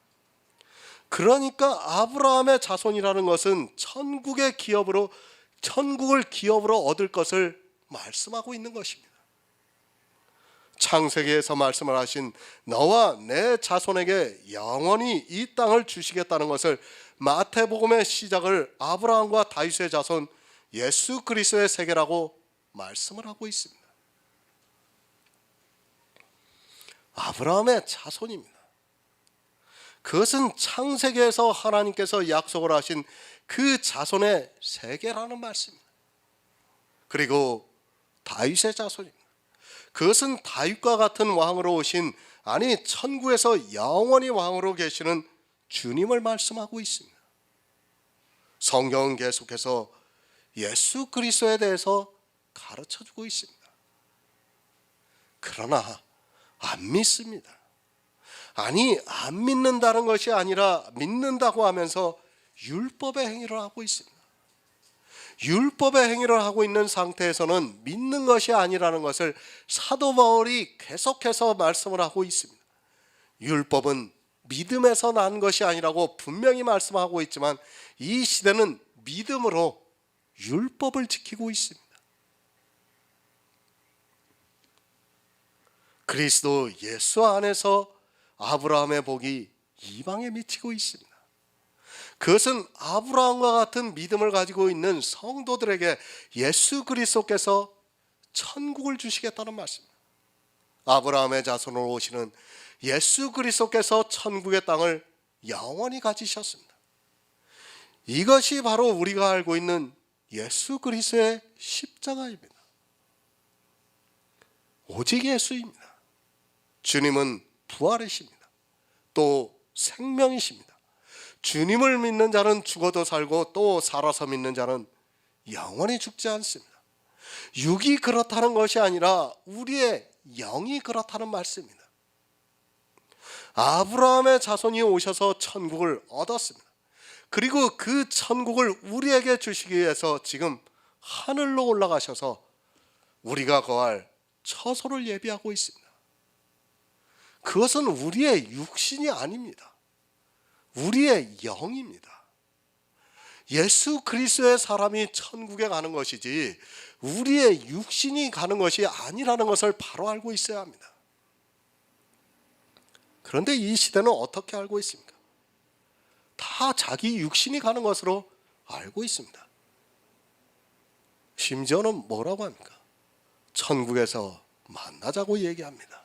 그러니까 아브라함의 자손이라는 것은 천국을 기업으로 얻을 것을 말씀하고 있는 것입니다. 창세기에서 말씀을 하신 너와 내 자손에게 영원히 이 땅을 주시겠다는 것을 마태복음의 시작을 아브라함과 다윗의 자손 예수 그리스도의 세계라고 말씀을 하고 있습니다. 아브라함의 자손입니다. 그것은 창세기에서 하나님께서 약속을 하신 그 자손의 세계라는 말씀입니다. 그리고 다윗의 자손입니다. 그것은 다윗과 같은 왕으로 오신, 아니 천국에서 영원히 왕으로 계시는 주님을 말씀하고 있습니다. 성경은 계속해서 예수 그리스도에 대해서 가르쳐주고 있습니다. 그러나 안 믿습니다. 아니 안 믿는다는 것이 아니라 믿는다고 하면서 율법의 행위를 하고 있습니다. 율법의 행위를 하고 있는 상태에서는 믿는 것이 아니라는 것을 사도 바울이 계속해서 말씀을 하고 있습니다. 율법은 믿음에서 난 것이 아니라고 분명히 말씀하고 있지만 이 시대는 믿음으로 율법을 지키고 있습니다. 그리스도 예수 안에서 아브라함의 복이 이방에 미치고 있습니다. 그것은 아브라함과 같은 믿음을 가지고 있는 성도들에게 예수 그리스도께서 천국을 주시겠다는 말씀입니다. 아브라함의 자손으로 오시는 예수 그리스도께서 천국의 땅을 영원히 가지셨습니다. 이것이 바로 우리가 알고 있는 예수 그리스도의 십자가입니다. 오직 예수입니다. 주님은 부활이십니다. 또 생명이십니다. 주님을 믿는 자는 죽어도 살고 또 살아서 믿는 자는 영원히 죽지 않습니다. 육이 그렇다는 것이 아니라 우리의 영이 그렇다는 말씀입니다. 아브라함의 자손이 오셔서 천국을 얻었습니다. 그리고 그 천국을 우리에게 주시기 위해서 지금 하늘로 올라가셔서 우리가 거할 처소를 예비하고 있습니다. 그것은 우리의 육신이 아닙니다. 우리의 영입니다. 예수 그리스도의 사람이 천국에 가는 것이지 우리의 육신이 가는 것이 아니라는 것을 바로 알고 있어야 합니다. 그런데 이 시대는 어떻게 알고 있습니까? 다 자기 육신이 가는 것으로 알고 있습니다. 심지어는 뭐라고 합니까? 천국에서 만나자고 얘기합니다.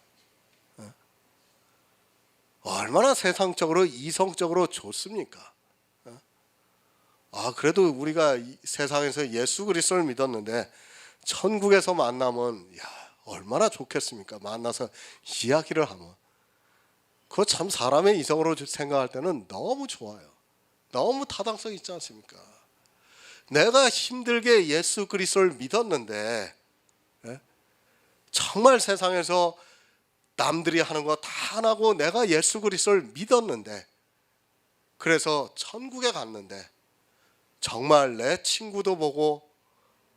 얼마나 세상적으로 이성적으로 좋습니까? 그래도 우리가 이 세상에서 예수 그리스도를 믿었는데 천국에서 만나면 얼마나 좋겠습니까? 만나서 이야기를 하면 그거 참 사람의 이성으로 생각할 때는 너무 좋아요. 너무 타당성 있지 않습니까? 내가 힘들게 예수 그리스도를 믿었는데 정말 세상에서 남들이 하는 거 다 안 하고 내가 예수 그리스도를 믿었는데 그래서 천국에 갔는데 정말 내 친구도 보고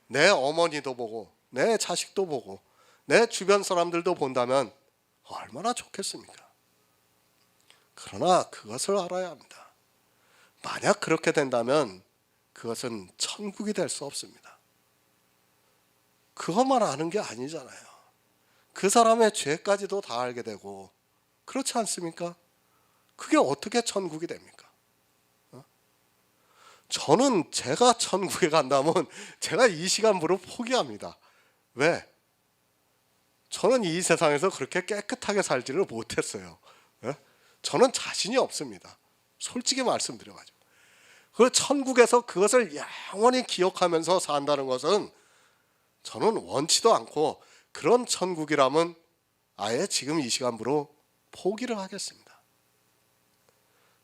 내 어머니도 보고 내 자식도 보고 내 주변 사람들도 본다면 얼마나 좋겠습니까? 그러나 그것을 알아야 합니다. 만약 그렇게 된다면 그것은 천국이 될 수 없습니다. 그것만 아는 게 아니잖아요. 그 사람의 죄까지도 다 알게 되고 그렇지 않습니까? 그게 어떻게 천국이 됩니까? 저는 제가 천국에 간다면 제가 이 시간부로 포기합니다. 왜? 저는 이 세상에서 그렇게 깨끗하게 살지를 못했어요. 저는 자신이 없습니다. 솔직히 말씀드려가지고. 그 천국에서 그것을 영원히 기억하면서 산다는 것은 저는 원치도 않고, 그런 천국이라면 아예 지금 이 시간부로 포기를 하겠습니다.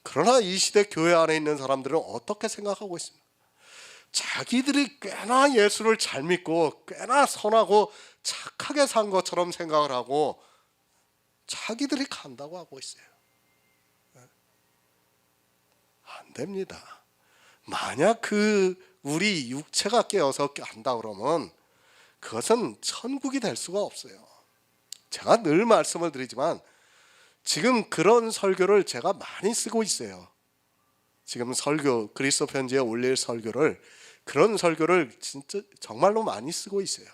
그러나 이 시대 교회 안에 있는 사람들은 어떻게 생각하고 있습니까? 자기들이 꽤나 예수를 잘 믿고 꽤나 선하고 착하게 산 것처럼 생각을 하고 자기들이 간다고 하고 있어요. 안 됩니다. 만약 우리 육체가 깨어서 간다 그러면 그것은 천국이 될 수가 없어요. 제가 늘 말씀을 드리지만 지금 그런 설교를 제가 많이 쓰고 있어요. 지금 설교, 그리스도 편지에 올릴 설교를, 그런 설교를 진짜 정말로 많이 쓰고 있어요.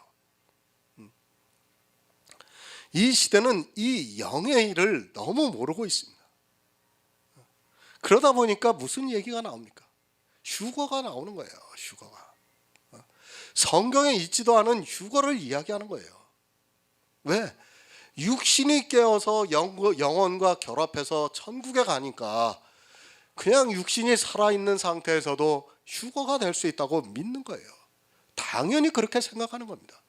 이 시대는 이 영의 일을 너무 모르고 있습니다. 그러다 보니까 무슨 얘기가 나옵니까? 휴거가 나오는 거예요. 휴거가. 성경에 있지도 않은 휴거를 이야기하는 거예요. 왜? 육신이 깨어서 영혼과 결합해서 천국에 가니까 그냥 육신이 살아있는 상태에서도 휴거가 될 수 있다고 믿는 거예요. 당연히 그렇게 생각하는 겁니다.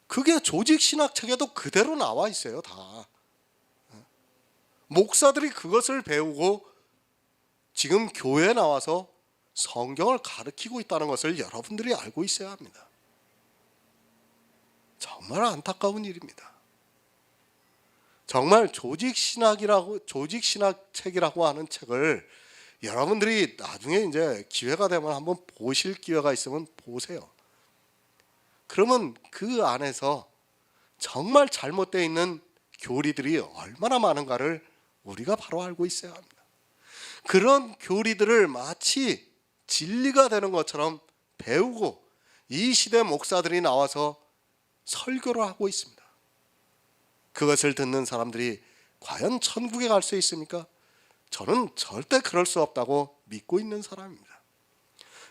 그게 조직신학책에도 그대로 나와 있어요. 다. 목사들이 그것을 배우고 지금 교회에 나와서 성경을 가르치고 있다는 것을 여러분들이 알고 있어야 합니다. 정말 안타까운 일입니다. 정말 조직신학책이라고 하는 책을 여러분들이 나중에 이제 기회가 되면 한번 보실 기회가 있으면 보세요. 그러면 그 안에서 정말 잘못되어 있는 교리들이 얼마나 많은가를 우리가 바로 알고 있어야 합니다. 그런 교리들을 마치 진리가 되는 것처럼 배우고 이 시대 목사들이 나와서 설교를 하고 있습니다. 그것을 듣는 사람들이 과연 천국에 갈 수 있습니까? 저는 절대 그럴 수 없다고 믿고 있는 사람입니다.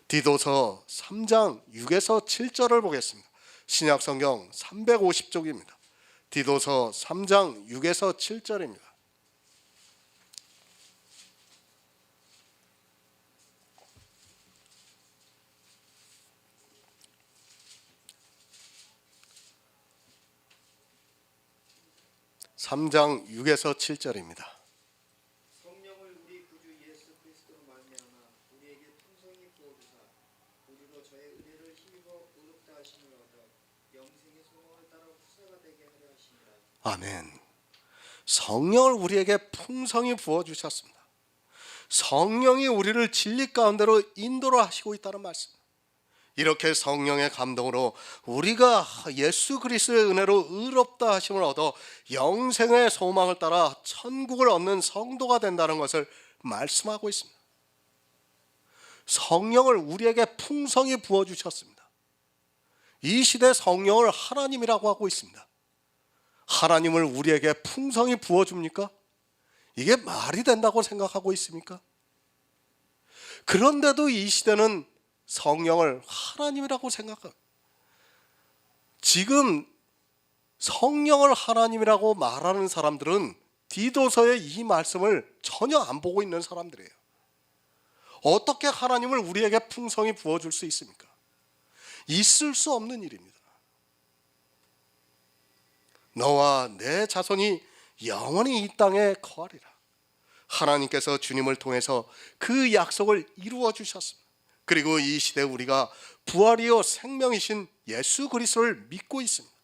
디도서 3장 6에서 7절을 보겠습니다. 신약성경 350쪽입니다. 디도서 3장 6에서 7절입니다. (3장 6에서 7절입니다) 성령을 우리 구주 예수 그리스도로 말미암아 우리에게 풍성히 부어주사 우리로 저의 은혜를 힘입어 의롭다 하심을 얻어 영생의 소망을 따라 후사가 되게 하려 하시니라. 아멘. 성령을 우리에게 풍성히 부어주셨습니다. 성령이 우리를 진리 가운데로 인도를 하시고 있다는 말씀. 이렇게 성령의 감동으로 우리가 예수 그리스도의 은혜로 의롭다 하심을 얻어 영생의 소망을 따라 천국을 얻는 성도가 된다는 것을 말씀하고 있습니다. 성령을 우리에게 풍성히 부어주셨습니다. 이 시대 성령을 하나님이라고 하고 있습니다. 하나님을 우리에게 풍성히 부어줍니까? 이게 말이 된다고 생각하고 있습니까? 그런데도 이 시대는 성령을 하나님이라고 생각합니다. 지금 성령을 하나님이라고 말하는 사람들은 디도서의 이 말씀을 전혀 안 보고 있는 사람들이에요. 어떻게 하나님을 우리에게 풍성히 부어줄 수 있습니까? 있을 수 없는 일입니다. 너와 내 자손이 영원히 이 땅에 거하리라. 하나님께서 주님을 통해서 그 약속을 이루어 주셨습니다. 그리고 이 시대 우리가 부활이요 생명이신 예수 그리스도를 믿고 있습니다.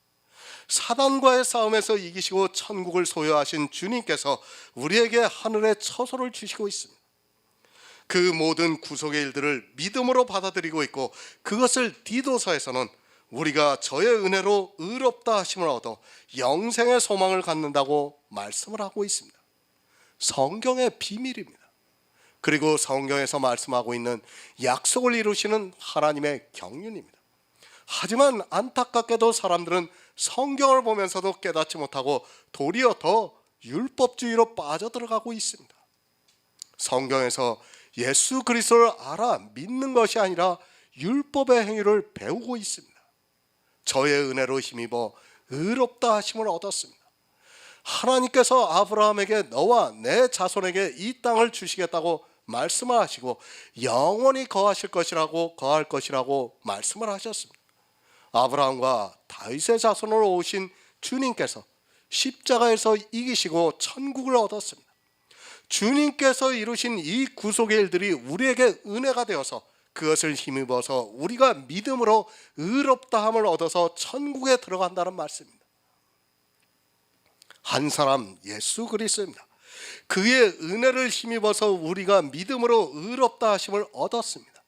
사단과의 싸움에서 이기시고 천국을 소유하신 주님께서 우리에게 하늘의 처소를 주시고 있습니다. 그 모든 구속의 일들을 믿음으로 받아들이고 있고, 그것을 디도서에서는 우리가 저의 은혜로 의롭다 하심을 얻어 영생의 소망을 갖는다고 말씀을 하고 있습니다. 성경의 비밀입니다. 그리고 성경에서 말씀하고 있는 약속을 이루시는 하나님의 경륜입니다. 하지만 안타깝게도 사람들은 성경을 보면서도 깨닫지 못하고 도리어 더 율법주의로 빠져들어가고 있습니다. 성경에서 예수 그리스도를 알아 믿는 것이 아니라 율법의 행위를 배우고 있습니다. 저의 은혜로 힘입어 의롭다 하심을 얻었습니다. 하나님께서 아브라함에게 너와 내 자손에게 이 땅을 주시겠다고 말씀을 하시고 영원히 거할 것이라고 말씀을 하셨습니다. 아브라함과 다윗의 자손으로 오신 주님께서 십자가에서 이기시고 천국을 얻었습니다. 주님께서 이루신 이 구속의 일들이 우리에게 은혜가 되어서 그것을 힘입어서 우리가 믿음으로 의롭다함을 얻어서 천국에 들어간다는 말씀입니다. 한 사람 예수 그리스도입니다. 그의 은혜를 힘입어서 우리가 믿음으로 의롭다 하심을 얻었습니다.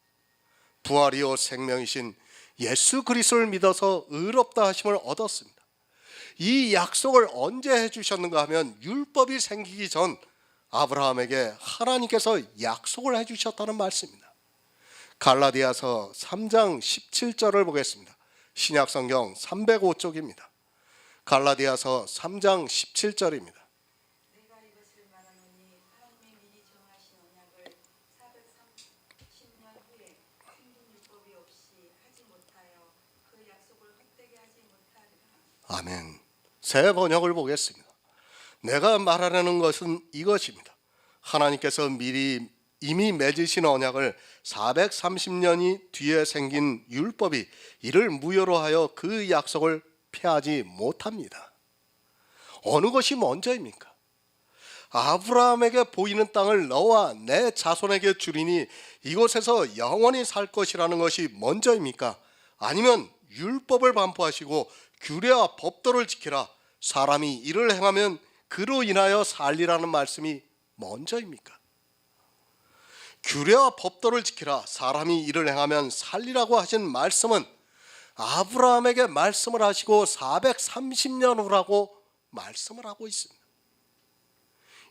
부활이요 생명이신 예수 그리스도를 믿어서 의롭다 하심을 얻었습니다. 이 약속을 언제 해주셨는가 하면 율법이 생기기 전 아브라함에게 하나님께서 약속을 해주셨다는 말씀입니다. 갈라디아서 3장 17절을 보겠습니다. 신약성경 305쪽입니다. 갈라디아서 3장 17절입니다. 내가 이것을 말하노니 하나님이 미리 정하신 언약을 430년 후에 생긴 율법이 없이 하지 못하여 그 약속을 헛되게 하지 못하리라. 아멘. 새 번역을 보겠습니다. 내가 말하려는 것은 이것입니다. 하나님께서 이미 맺으신 언약을 430년이 뒤에 생긴 율법이 이를 무효로 하여 그 약속을 폐하지 못합니다. 어느 것이 먼저입니까? 아브라함에게 보이는 땅을 너와 내 자손에게 주리니 이곳에서 영원히 살 것이라는 것이 먼저입니까? 아니면 율법을 반포하시고 규례와 법도를 지키라, 사람이 이를 행하면 그로 인하여 살리라는 말씀이 먼저입니까? 규례와 법도를 지키라, 사람이 이를 행하면 살리라고 하신 말씀은 아브라함에게 말씀을 하시고 430년 후라고 말씀을 하고 있습니다.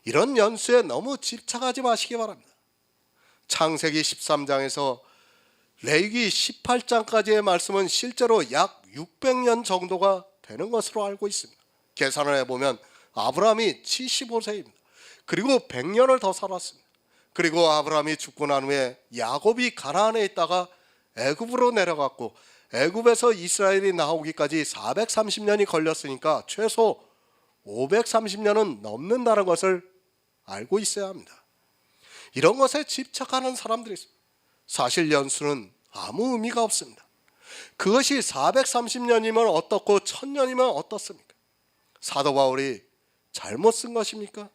이런 연수에 너무 집착하지 마시기 바랍니다. 창세기 13장에서 레위기 18장까지의 말씀은 실제로 약 600년 정도가 되는 것으로 알고 있습니다. 계산을 해보면 아브라함이 75세입니다. 그리고 100년을 더 살았습니다. 그리고 아브라함이 죽고 난 후에 야곱이 가나안에 있다가 애굽으로 내려갔고 애굽에서 이스라엘이 나오기까지 430년이 걸렸으니까 최소 530년은 넘는다는 것을 알고 있어야 합니다. 이런 것에 집착하는 사람들이 있습니다. 사실 연수는 아무 의미가 없습니다. 그것이 430년이면 어떻고 1000년이면 어떻습니까? 사도 바울이 잘못 쓴 것입니까?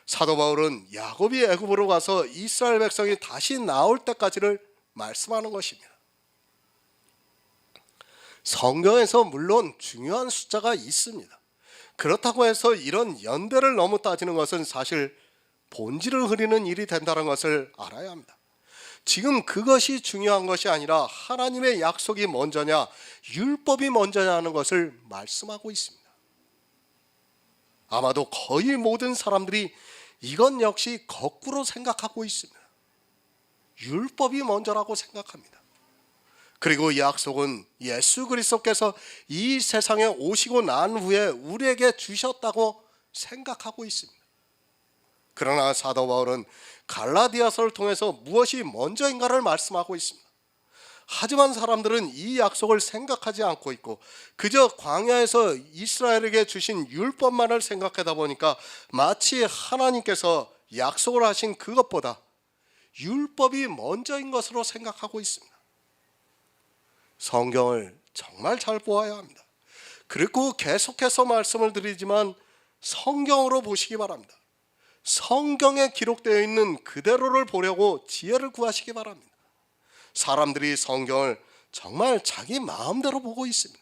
사도 바울은 야곱이 애굽으로 가서 이스라엘 백성이 다시 나올 때까지를 말씀하는 것입니다. 성경에서 물론 중요한 숫자가 있습니다. 그렇다고 해서 이런 연대를 너무 따지는 것은 사실 본질을 흐리는 일이 된다는 것을 알아야 합니다. 지금 그것이 중요한 것이 아니라 하나님의 약속이 먼저냐 율법이 먼저냐 하는 것을 말씀하고 있습니다. 아마도 거의 모든 사람들이 이건 역시 거꾸로 생각하고 있습니다. 율법이 먼저라고 생각합니다. 그리고 약속은 예수 그리스도께서 이 세상에 오시고 난 후에 우리에게 주셨다고 생각하고 있습니다. 그러나 사도 바울은 갈라디아서를 통해서 무엇이 먼저인가를 말씀하고 있습니다. 하지만 사람들은 이 약속을 생각하지 않고 있고 그저 광야에서 이스라엘에게 주신 율법만을 생각하다 보니까 마치 하나님께서 약속을 하신 그것보다 율법이 먼저인 것으로 생각하고 있습니다. 성경을 정말 잘 보아야 합니다. 그리고 계속해서 말씀을 드리지만 성경으로 보시기 바랍니다. 성경에 기록되어 있는 그대로를 보려고 지혜를 구하시기 바랍니다. 사람들이 성경을 정말 자기 마음대로 보고 있습니다.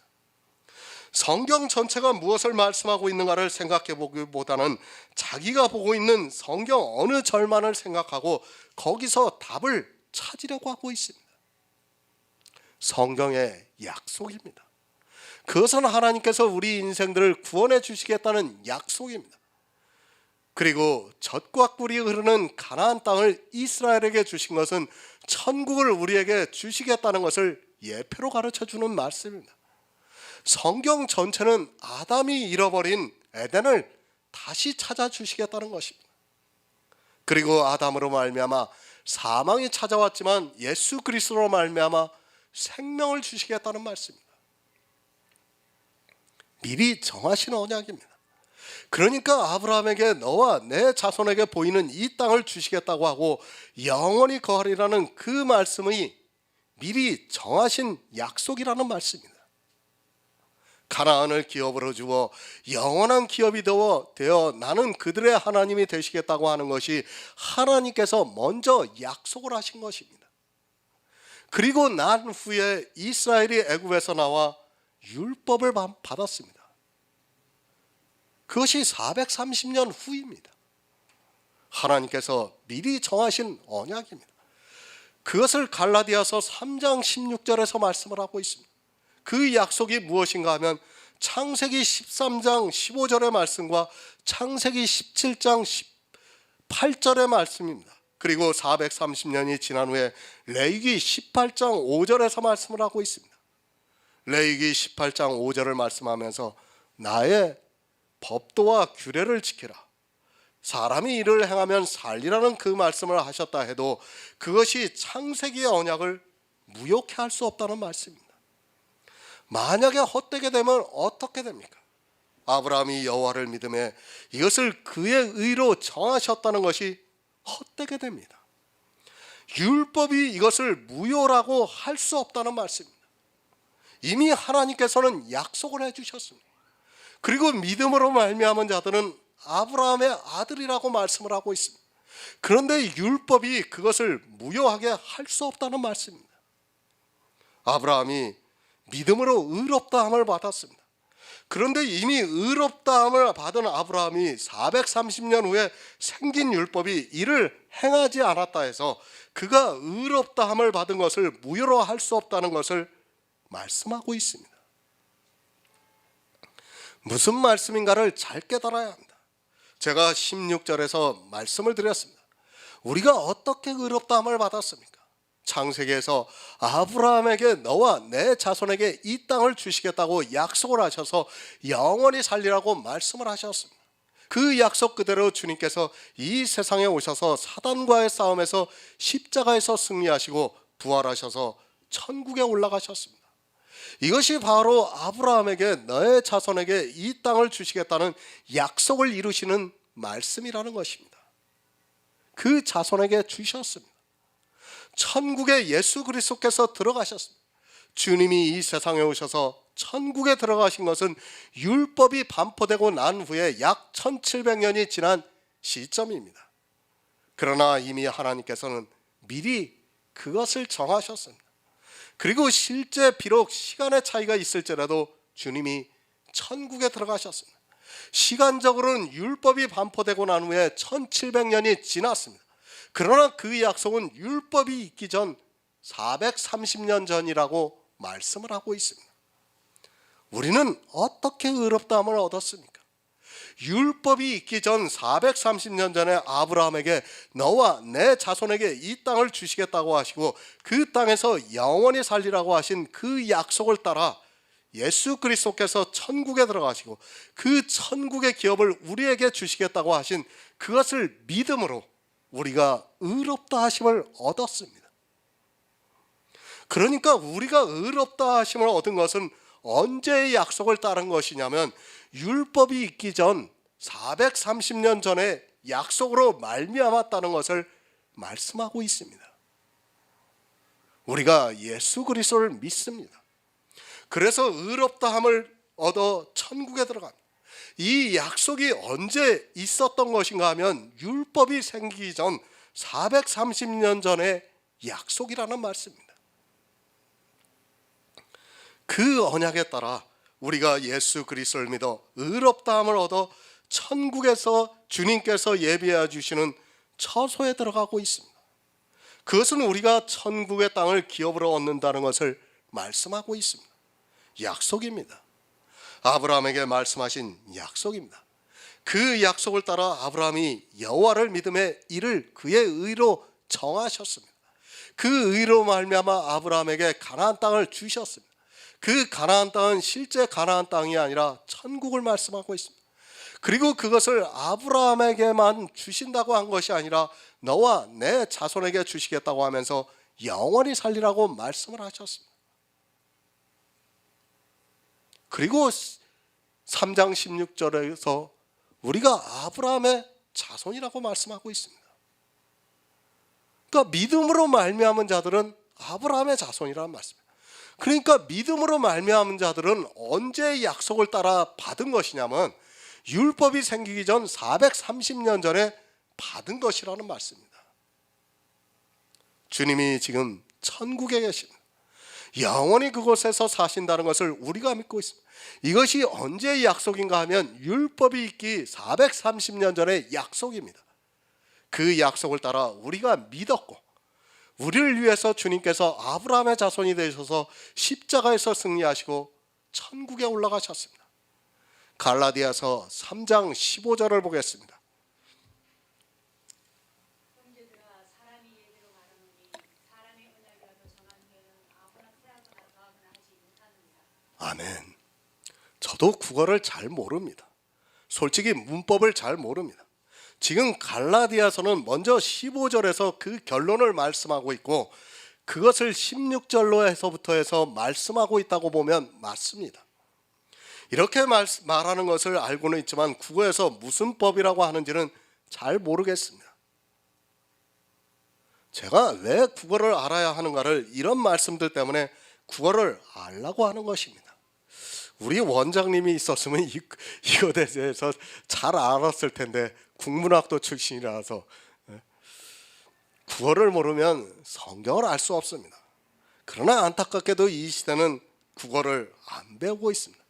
성경 전체가 무엇을 말씀하고 있는가를 생각해 보기보다는 자기가 보고 있는 성경 어느 절만을 생각하고 거기서 답을 찾으려고 하고 있습니다. 성경의 약속입니다. 그것은 하나님께서 우리 인생들을 구원해 주시겠다는 약속입니다. 그리고 젖과 꿀이 흐르는 가나안 땅을 이스라엘에게 주신 것은 천국을 우리에게 주시겠다는 것을 예표로 가르쳐주는 말씀입니다. 성경 전체는 아담이 잃어버린 에덴을 다시 찾아주시겠다는 것입니다. 그리고 아담으로 말미암아 사망이 찾아왔지만 예수 그리스도로 말미암아 생명을 주시겠다는 말씀입니다. 미리 정하신 언약입니다. 그러니까 아브라함에게 너와 내 자손에게 보이는 이 땅을 주시겠다고 하고 영원히 거하리라는 그 말씀이 미리 정하신 약속이라는 말씀입니다. 가나안을 기업으로 주어 영원한 기업이 되어 나는 그들의 하나님이 되시겠다고 하는 것이 하나님께서 먼저 약속을 하신 것입니다. 그리고 난 후에 이스라엘이 애굽에서 나와 율법을 받았습니다. 그것이 430년 후입니다. 하나님께서 미리 정하신 언약입니다. 그것을 갈라디아서 3장 16절에서 말씀을 하고 있습니다. 그 약속이 무엇인가 하면 창세기 13장 15절의 말씀과 창세기 17장 18절의 말씀입니다. 그리고 430년이 지난 후에 레위기 18장 5절에서 말씀을 하고 있습니다. 레위기 18장 5절을 말씀하면서 나의 법도와 규례를 지키라. 사람이 이를 행하면 살리라는 그 말씀을 하셨다 해도 그것이 창세기의 언약을 무효케 할 수 없다는 말씀입니다. 만약에 헛되게 되면 어떻게 됩니까? 아브라함이 여호와를 믿음에 이것을 그의 의로 정하셨다는 것이 헛되게 됩니다. 율법이 이것을 무효라고 할 수 없다는 말씀입니다. 이미 하나님께서는 약속을 해주셨습니다. 그리고 믿음으로 말미암은 자들은 아브라함의 아들이라고 말씀을 하고 있습니다. 그런데 율법이 그것을 무효하게 할 수 없다는 말씀입니다. 아브라함이 믿음으로 의롭다함을 받았습니다. 그런데 이미 의롭다함을 받은 아브라함이 430년 후에 생긴 율법이 이를 행하지 않았다 해서 그가 의롭다함을 받은 것을 무효로 할 수 없다는 것을 말씀하고 있습니다. 무슨 말씀인가를 잘 깨달아야 합니다. 제가 16절에서 말씀을 드렸습니다. 우리가 어떻게 의롭다함을 받았습니까? 창세기에서 아브라함에게 너와 내 자손에게 이 땅을 주시겠다고 약속을 하셔서 영원히 살리라고 말씀을 하셨습니다. 그 약속 그대로 주님께서 이 세상에 오셔서 사단과의 싸움에서 십자가에서 승리하시고 부활하셔서 천국에 올라가셨습니다. 이것이 바로 아브라함에게 너의 자손에게 이 땅을 주시겠다는 약속을 이루시는 말씀이라는 것입니다. 그 자손에게 주셨습니다. 천국에 예수 그리스도께서 들어가셨습니다. 주님이 이 세상에 오셔서 천국에 들어가신 것은 율법이 반포되고 난 후에 약 1700년이 지난 시점입니다. 그러나 이미 하나님께서는 미리 그것을 정하셨습니다. 그리고 실제 비록 시간의 차이가 있을지라도 주님이 천국에 들어가셨습니다. 시간적으로는 율법이 반포되고 난 후에 1700년이 지났습니다. 그러나 그 약속은 율법이 있기 전 430년 전이라고 말씀을 하고 있습니다. 우리는 어떻게 의롭다함을 얻었습니까? 율법이 있기 전 430년 전에 아브라함에게 너와 내 자손에게 이 땅을 주시겠다고 하시고 그 땅에서 영원히 살리라고 하신 그 약속을 따라 예수 그리스도께서 천국에 들어가시고 그 천국의 기업을 우리에게 주시겠다고 하신 그것을 믿음으로 우리가 의롭다 하심을 얻었습니다. 그러니까 우리가 의롭다 하심을 얻은 것은 언제의 약속을 따른 것이냐면 율법이 있기 전 430년 전에 약속으로 말미암았다는 것을 말씀하고 있습니다. 우리가 예수 그리스도를 믿습니다. 그래서 의롭다함을 얻어 천국에 들어갑니다. 이 약속이 언제 있었던 것인가 하면 율법이 생기기 전 430년 전의 약속이라는 말씀입니다. 그 언약에 따라 우리가 예수 그리스도를 믿어 의롭다함을 얻어 천국에서 주님께서 예비해 주시는 처소에 들어가고 있습니다. 그것은 우리가 천국의 땅을 기업으로 얻는다는 것을 말씀하고 있습니다. 약속입니다. 아브라함에게 말씀하신 약속입니다. 그 약속을 따라 아브라함이 여호와를 믿음에 이를 그의 의로 정하셨습니다. 그 의로 말미암아 아브라함에게 가나안 땅을 주셨습니다. 그 가나안 땅은 실제 가나안 땅이 아니라 천국을 말씀하고 있습니다. 그리고 그것을 아브라함에게만 주신다고 한 것이 아니라 너와 내 자손에게 주시겠다고 하면서 영원히 살리라고 말씀을 하셨습니다. 그리고 3장 16절에서 우리가 아브라함의 자손이라고 말씀하고 있습니다. 그러니까 믿음으로 말미암은 자들은 아브라함의 자손이라는 말씀입니다. 그러니까 믿음으로 말미암은 자들은 언제 약속을 따라 받은 것이냐면 율법이 생기기 전 430년 전에 받은 것이라는 말씀입니다. 주님이 지금 천국에 계십니다. 영원히 그곳에서 사신다는 것을 우리가 믿고 있습니다. 이것이 언제의 약속인가 하면 율법이 있기 430년 전의 약속입니다. 그 약속을 따라 우리가 믿었고 우리를 위해서 주님께서 아브라함의 자손이 되셔서 십자가에서 승리하시고 천국에 올라가셨습니다. 갈라디아서 3장 15절을 보겠습니다. 형제들아 사람이 예대로 말하노니 사람의 언약이라도 정한 후에는 아무나 빼앗거나 더하거나 하지 못하느니라. 아멘. 저도 국어를 잘 모릅니다. 솔직히 문법을 잘 모릅니다. 지금 갈라디아서는 먼저 15절에서 그 결론을 말씀하고 있고 그것을 16절로 해서부터 해서 말씀하고 있다고 보면 맞습니다. 이렇게 말하는 것을 알고는 있지만 국어에서 무슨 법이라고 하는지는 잘 모르겠습니다. 제가 왜 국어를 알아야 하는가를 이런 말씀들 때문에 국어를 알라고 하는 것입니다. 우리 원장님이 있었으면 이거에 대해서 잘 알았을 텐데 국문학도 출신이라서 국어를 모르면 성경을 알 수 없습니다. 그러나 안타깝게도 이 시대는 국어를 안 배우고 있습니다.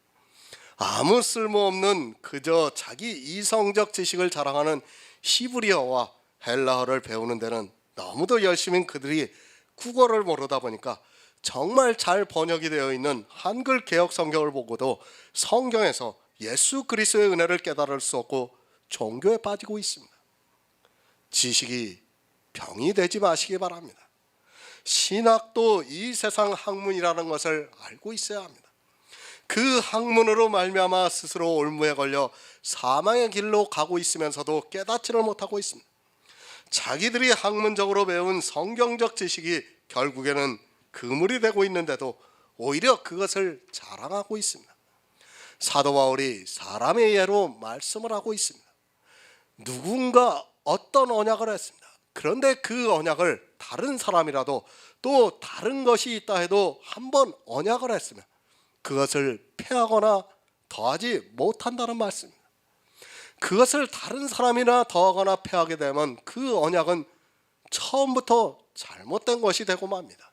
아무 쓸모없는 그저 자기 이성적 지식을 자랑하는 히브리어와 헬라어를 배우는 데는 너무도 열심인 그들이 국어를 모르다 보니까 정말 잘 번역이 되어 있는 한글 개역 성경을 보고도 성경에서 예수 그리스도의 은혜를 깨달을 수 없고 종교에 빠지고 있습니다. 지식이 병이 되지 마시기 바랍니다. 신학도 이 세상 학문이라는 것을 알고 있어야 합니다. 그 학문으로 말미암아 스스로 올무에 걸려 사망의 길로 가고 있으면서도 깨닫지를 못하고 있습니다. 자기들이 학문적으로 배운 성경적 지식이 결국에는 그물이 되고 있는데도 오히려 그것을 자랑하고 있습니다. 사도 바울이 사람의 예로 말씀을 하고 있습니다. 누군가 어떤 언약을 했습니다. 그런데 그 언약을 다른 사람이라도 또 다른 것이 있다 해도 한번 언약을 했으면 그것을 폐하거나 더하지 못한다는 말씀입니다. 그것을 다른 사람이나 더하거나 폐하게 되면 그 언약은 처음부터 잘못된 것이 되고 맙니다.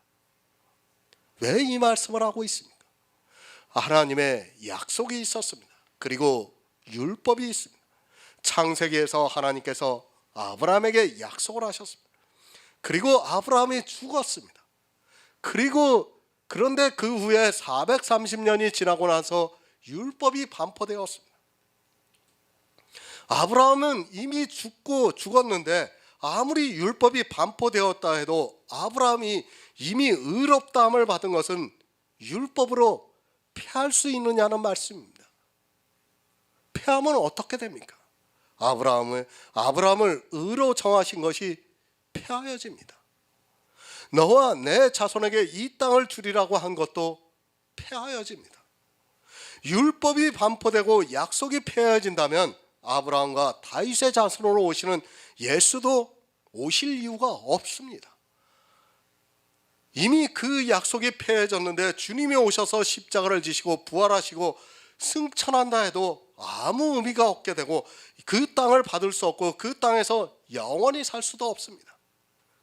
왜 이 말씀을 하고 있습니까? 하나님의 약속이 있었습니다. 그리고 율법이 있습니다. 창세기에서 하나님께서 아브라함에게 약속을 하셨습니다. 그리고 아브라함이 죽었습니다. 그런데 그 후에 430년이 지나고 나서 율법이 반포되었습니다. 아브라함은 이미 죽었는데 아무리 율법이 반포되었다 해도 아브라함이 이미 의롭다함을 받은 것은 율법으로 폐할 수 있느냐는 말씀입니다. 폐하면 어떻게 됩니까? 아브라함을 의로 정하신 것이 폐하여집니다. 너와 내 자손에게 이 땅을 주리라고 한 것도 폐하여집니다. 율법이 반포되고 약속이 폐하여진다면 아브라함과 다윗의 자손으로 오시는 예수도 오실 이유가 없습니다. 이미 그 약속이 폐해졌는데 주님이 오셔서 십자가를 지시고 부활하시고 승천한다 해도 아무 의미가 없게 되고 그 땅을 받을 수 없고 그 땅에서 영원히 살 수도 없습니다.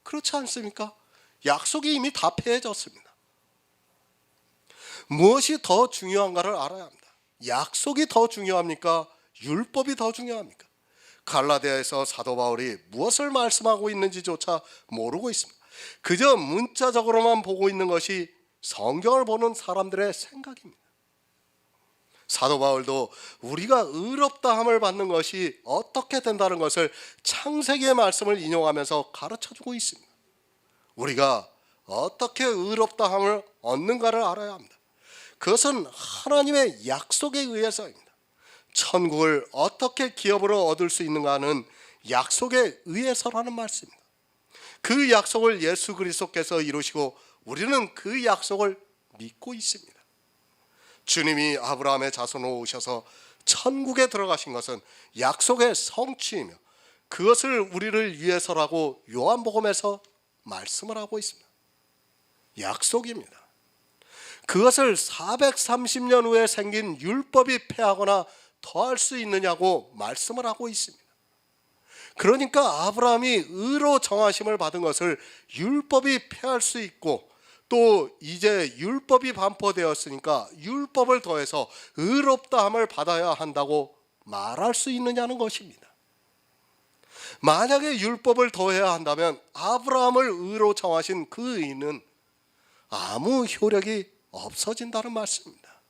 그렇지 않습니까? 약속이 이미 다 폐해졌습니다. 무엇이 더 중요한가를 알아야 합니다. 약속이 더 중요합니까? 율법이 더 중요합니까? 갈라디아에서 사도 바울이 무엇을 말씀하고 있는지조차 모르고 있습니다. 그저 문자적으로만 보고 있는 것이 성경을 보는 사람들의 생각입니다. 사도 바울도 우리가 의롭다함을 받는 것이 어떻게 된다는 것을 창세기의 말씀을 인용하면서 가르쳐주고 있습니다. 우리가 어떻게 의롭다함을 얻는가를 알아야 합니다. 그것은 하나님의 약속에 의해서입니다. 천국을 어떻게 기업으로 얻을 수 있는가는 약속에 의해서라는 말씀입니다. 그 약속을 예수 그리스도께서 이루시고 우리는 그 약속을 믿고 있습니다. 주님이 아브라함의 자손으로 오셔서 천국에 들어가신 것은 약속의 성취이며 그것을 우리를 위해서라고 요한복음에서 말씀을 하고 있습니다. 약속입니다. 그것을 430년 후에 생긴 율법이 폐하거나 더할 수 있느냐고 말씀을 하고 있습니다. 그러니까 아브라함이 의로 정하심을 받은 것을 율법이 폐할 수 있고, 또 이제 율법이 반포되었으니까 율법을 더해서 의롭다함을 받아야 한다고 말할 수 있느냐는 것입니다. 만약에 율법을 더해야 한다면 아브라함을 의로 정하신 그 의는 아무 효력이 없어진다는 말씀입니다.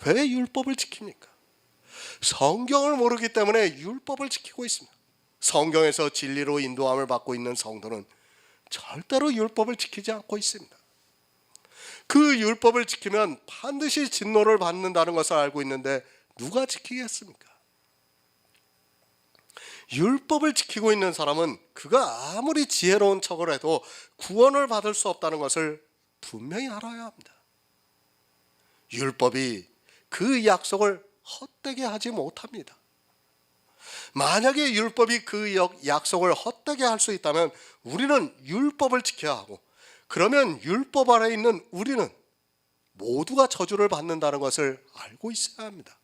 왜 율법을 지킵니까? 성경을 모르기 때문에 율법을 지키고 있습니다. 성경에서 진리로 인도함을 받고 있는 성도는 절대로 율법을 지키지 않고 있습니다. 그 율법을 지키면 반드시 진노를 받는다는 것을 알고 있는데 누가 지키겠습니까? 율법을 지키고 있는 사람은 그가 아무리 지혜로운 척을 해도 구원을 받을 수 없다는 것을 분명히 알아야 합니다. 율법이 그 약속을 헛되게 하지 못합니다. 만약에 율법이 그 약속을 헛되게 할 수 있다면 우리는 율법을 지켜야 하고, 그러면 율법 아래 있는 우리는 모두가 저주를 받는다는 것을 알고 있어야 합니다.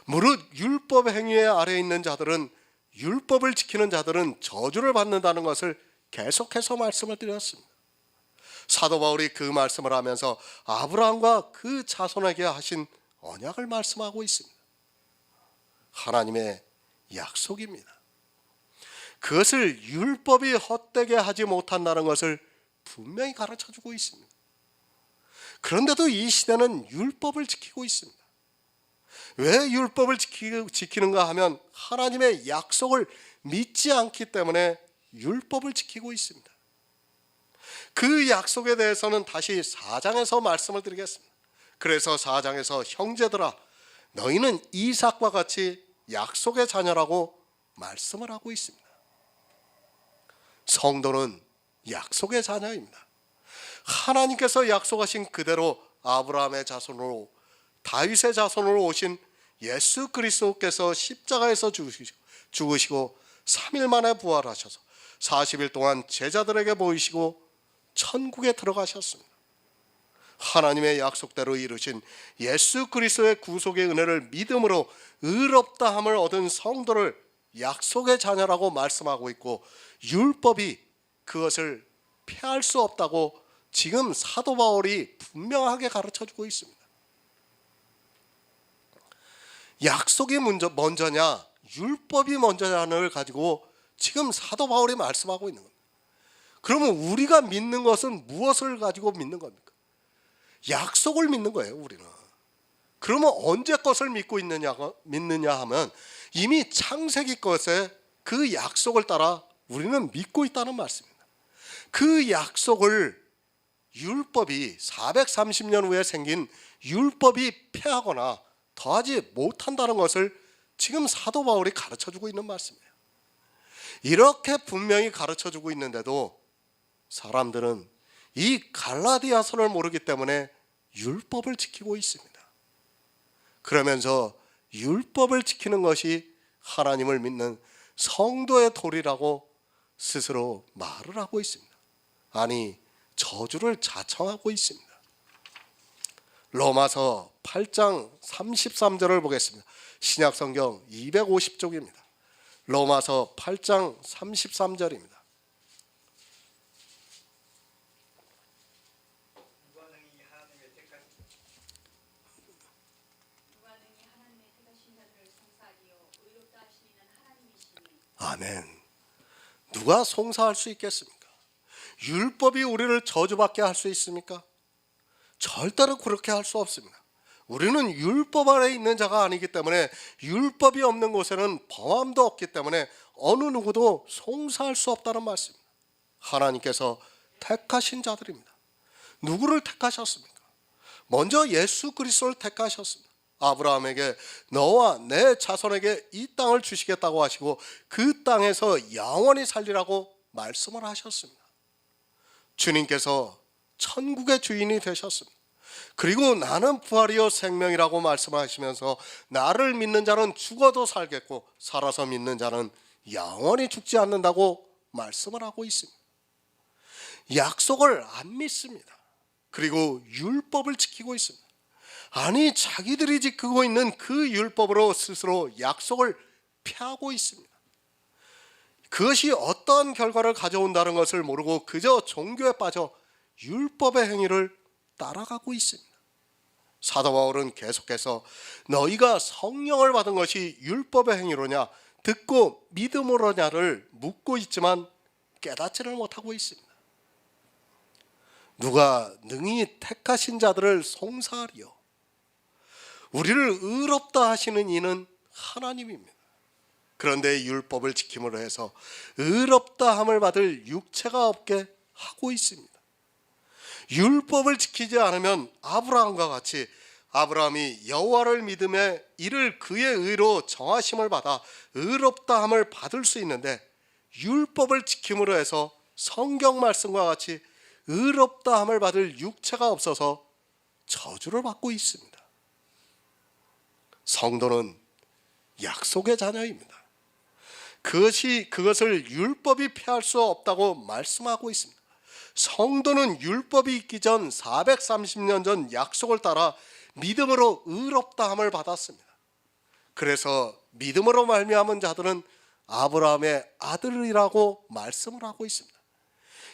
무릇 율법 행위의 아래에 있는 자들은, 율법을 지키는 자들은 저주를 받는다는 것을 계속해서 말씀을 드렸습니다. 사도 바울이 그 말씀을 하면서 아브라함과 그 자손에게 하신 언약을 말씀하고 있습니다. 하나님의 약속입니다. 그것을 율법이 헛되게 하지 못한다는 것을 분명히 가르쳐주고 있습니다. 그런데도 이 시대는 율법을 지키고 있습니다. 왜 율법을 지키는가 하면 하나님의 약속을 믿지 않기 때문에 율법을 지키고 있습니다. 그 약속에 대해서는 다시 4장에서 말씀을 드리겠습니다. 그래서 4장에서 형제들아, 너희는 이삭과 같이 약속의 자녀라고 말씀을 하고 있습니다. 성도는 약속의 자녀입니다. 하나님께서 약속하신 그대로 아브라함의 자손으로, 다윗의 자손으로 오신 예수 그리스도께서 십자가에서 죽으시고 3일 만에 부활하셔서 40일 동안 제자들에게 보이시고 천국에 들어가셨습니다. 하나님의 약속대로 이루신 예수 그리스도의 구속의 은혜를 믿음으로 의롭다함을 얻은 성도를 약속의 자녀라고 말씀하고 있고, 율법이 그것을 폐할 수 없다고 지금 사도 바울이 분명하게 가르쳐주고 있습니다. 약속이 먼저냐 율법이 먼저냐를 가지고 지금 사도 바울이 말씀하고 있는 겁니다. 그러면 우리가 믿는 것은 무엇을 가지고 믿는 겁니까? 약속을 믿는 거예요, 우리는. 그러면 언제 것을 믿느냐 하면 이미 창세기 것에 그 약속을 따라 우리는 믿고 있다는 말씀입니다. 그 약속을 율법이 430년 후에 생긴 율법이 폐하거나 더하지 못한다는 것을 지금 사도 바울이 가르쳐주고 있는 말씀이에요. 이렇게 분명히 가르쳐주고 있는데도 사람들은 이 갈라디아서를 모르기 때문에 율법을 지키고 있습니다. 그러면서 율법을 지키는 것이 하나님을 믿는 성도의 도리라고 스스로 말을 하고 있습니다. 아니, 저주를 자청하고 있습니다. 로마서 8장 33절을 보겠습니다. 신약성경 250쪽입니다. 로마서 8장 33절입니다. 누가 능히 하나님의 택하신 자들을 송사하리요 의롭다 하신 이는 하나님이시니. 아멘. 누가 송사할 수 있겠습니까? 율법이 우리를 저주받게 할 수 있습니까? 절대로 그렇게 할 수 없습니다. 우리는 율법 아래 있는 자가 아니기 때문에, 율법이 없는 곳에는 범함도 없기 때문에 어느 누구도 송사할 수 없다는 말씀입니다. 하나님께서 택하신 자들입니다. 누구를 택하셨습니까? 먼저 예수 그리스도를 택하셨습니다. 아브라함에게 너와 내 자손에게 이 땅을 주시겠다고 하시고 그 땅에서 영원히 살리라고 말씀을 하셨습니다. 주님께서 천국의 주인이 되셨습니다. 그리고 나는 부활이요 생명이라고 말씀하시면서 나를 믿는 자는 죽어도 살겠고 살아서 믿는 자는 영원히 죽지 않는다고 말씀을 하고 있습니다. 약속을 안 믿습니다. 그리고 율법을 지키고 있습니다. 아니, 자기들이 지키고 있는 그 율법으로 스스로 약속을 피하고 있습니다. 그것이 어떠한 결과를 가져온다는 것을 모르고 그저 종교에 빠져 율법의 행위를 따라가고 있습니다. 사도 바울은 계속해서 너희가 성령을 받은 것이 율법의 행위로냐 듣고 믿음으로냐를 묻고 있지만 깨닫지를 못하고 있습니다. 누가 능히 택하신 자들을 송사하리요. 우리를 의롭다 하시는 이는 하나님입니다. 그런데 율법을 지킴으로 해서 의롭다 함을 받을 육체가 없게 하고 있습니다. 율법을 지키지 않으면 아브라함과 같이 아브라함이 여호와를 믿음에 이를 그의 의로 정하심을 받아 의롭다 함을 받을 수 있는데 율법을 지킴으로 해서 성경 말씀과 같이 의롭다 함을 받을 육체가 없어서 저주를 받고 있습니다. 성도는 약속의 자녀입니다. 그것을 율법이 피할 수 없다고 말씀하고 있습니다. 성도는 율법이 있기 전 430년 전 약속을 따라 믿음으로 의롭다함을 받았습니다. 그래서 믿음으로 말미암은 자들은 아브라함의 아들이라고 말씀을 하고 있습니다.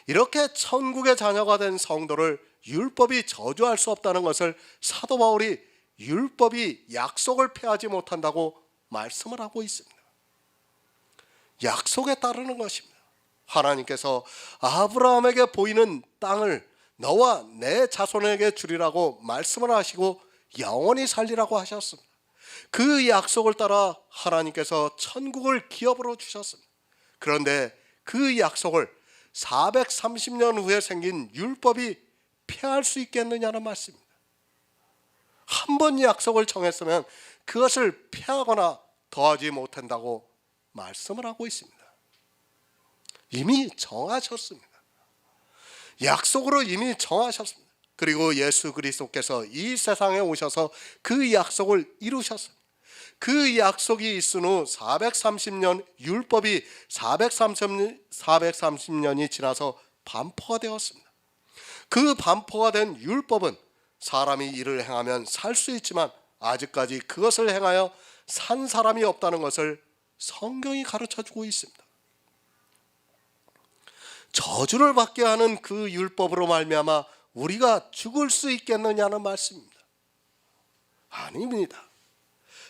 이렇게 천국의 자녀가 된 성도를 율법이 저주할 수 없다는 것을 사도 바울이 율법이 약속을 폐하지 못한다고 말씀을 하고 있습니다. 약속에 따르는 것입니다. 하나님께서 아브라함에게 보이는 땅을 너와 내 자손에게 주리라고 말씀을 하시고 영원히 살리라고 하셨습니다. 그 약속을 따라 하나님께서 천국을 기업으로 주셨습니다. 그런데 그 약속을 430년 후에 생긴 율법이 폐할 수 있겠느냐는 말씀입니다. 한 번 약속을 정했으면 그것을 폐하거나 더하지 못한다고 말씀을 하고 있습니다. 이미 정하셨습니다. 약속으로 이미 정하셨습니다. 그리고 예수 그리스도께서 이 세상에 오셔서 그 약속을 이루셨습니다. 그 약속이 있은 후 430년 율법이 430년이 지나서 반포가 되었습니다. 그 반포가 된 율법은 사람이 이를 행하면 살 수 있지만 아직까지 그것을 행하여 산 사람이 없다는 것을 성경이 가르쳐주고 있습니다. 저주를 받게 하는 그 율법으로 말미암아 우리가 죽을 수 있겠느냐는 말씀입니다. 아닙니다.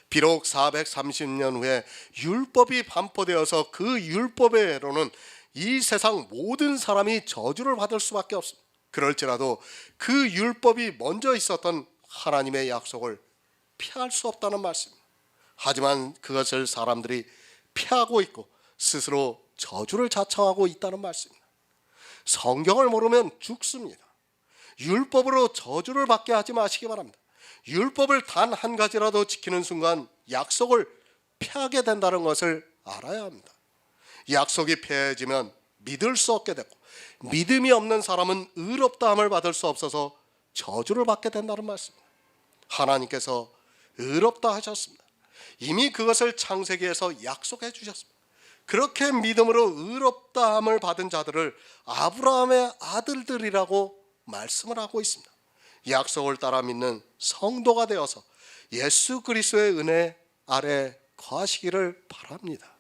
비록 430년 후에 율법이 반포되어서 그 율법의로는 이 세상 모든 사람이 저주를 받을 수밖에 없습니다. 그럴지라도 그 율법이 먼저 있었던 하나님의 약속을 피할 수 없다는 말씀입니다. 하지만 그것을 사람들이 피하고 있고 스스로 저주를 자청하고 있다는 말씀입니다. 성경을 모르면 죽습니다. 율법으로 저주를 받게 하지 마시기 바랍니다. 율법을 단 한 가지라도 지키는 순간 약속을 피하게 된다는 것을 알아야 합니다. 약속이 폐해지면 믿을 수 없게 되고 믿음이 없는 사람은 의롭다함을 받을 수 없어서 저주를 받게 된다는 말씀입니다. 하나님께서 의롭다 하셨습니다. 이미 그것을 창세기에서 약속해 주셨습니다. 그렇게 믿음으로 의롭다함을 받은 자들을 아브라함의 아들들이라고 말씀을 하고 있습니다. 약속을 따라 믿는 성도가 되어서 예수 그리스도의 은혜 아래 거하시기를 바랍니다.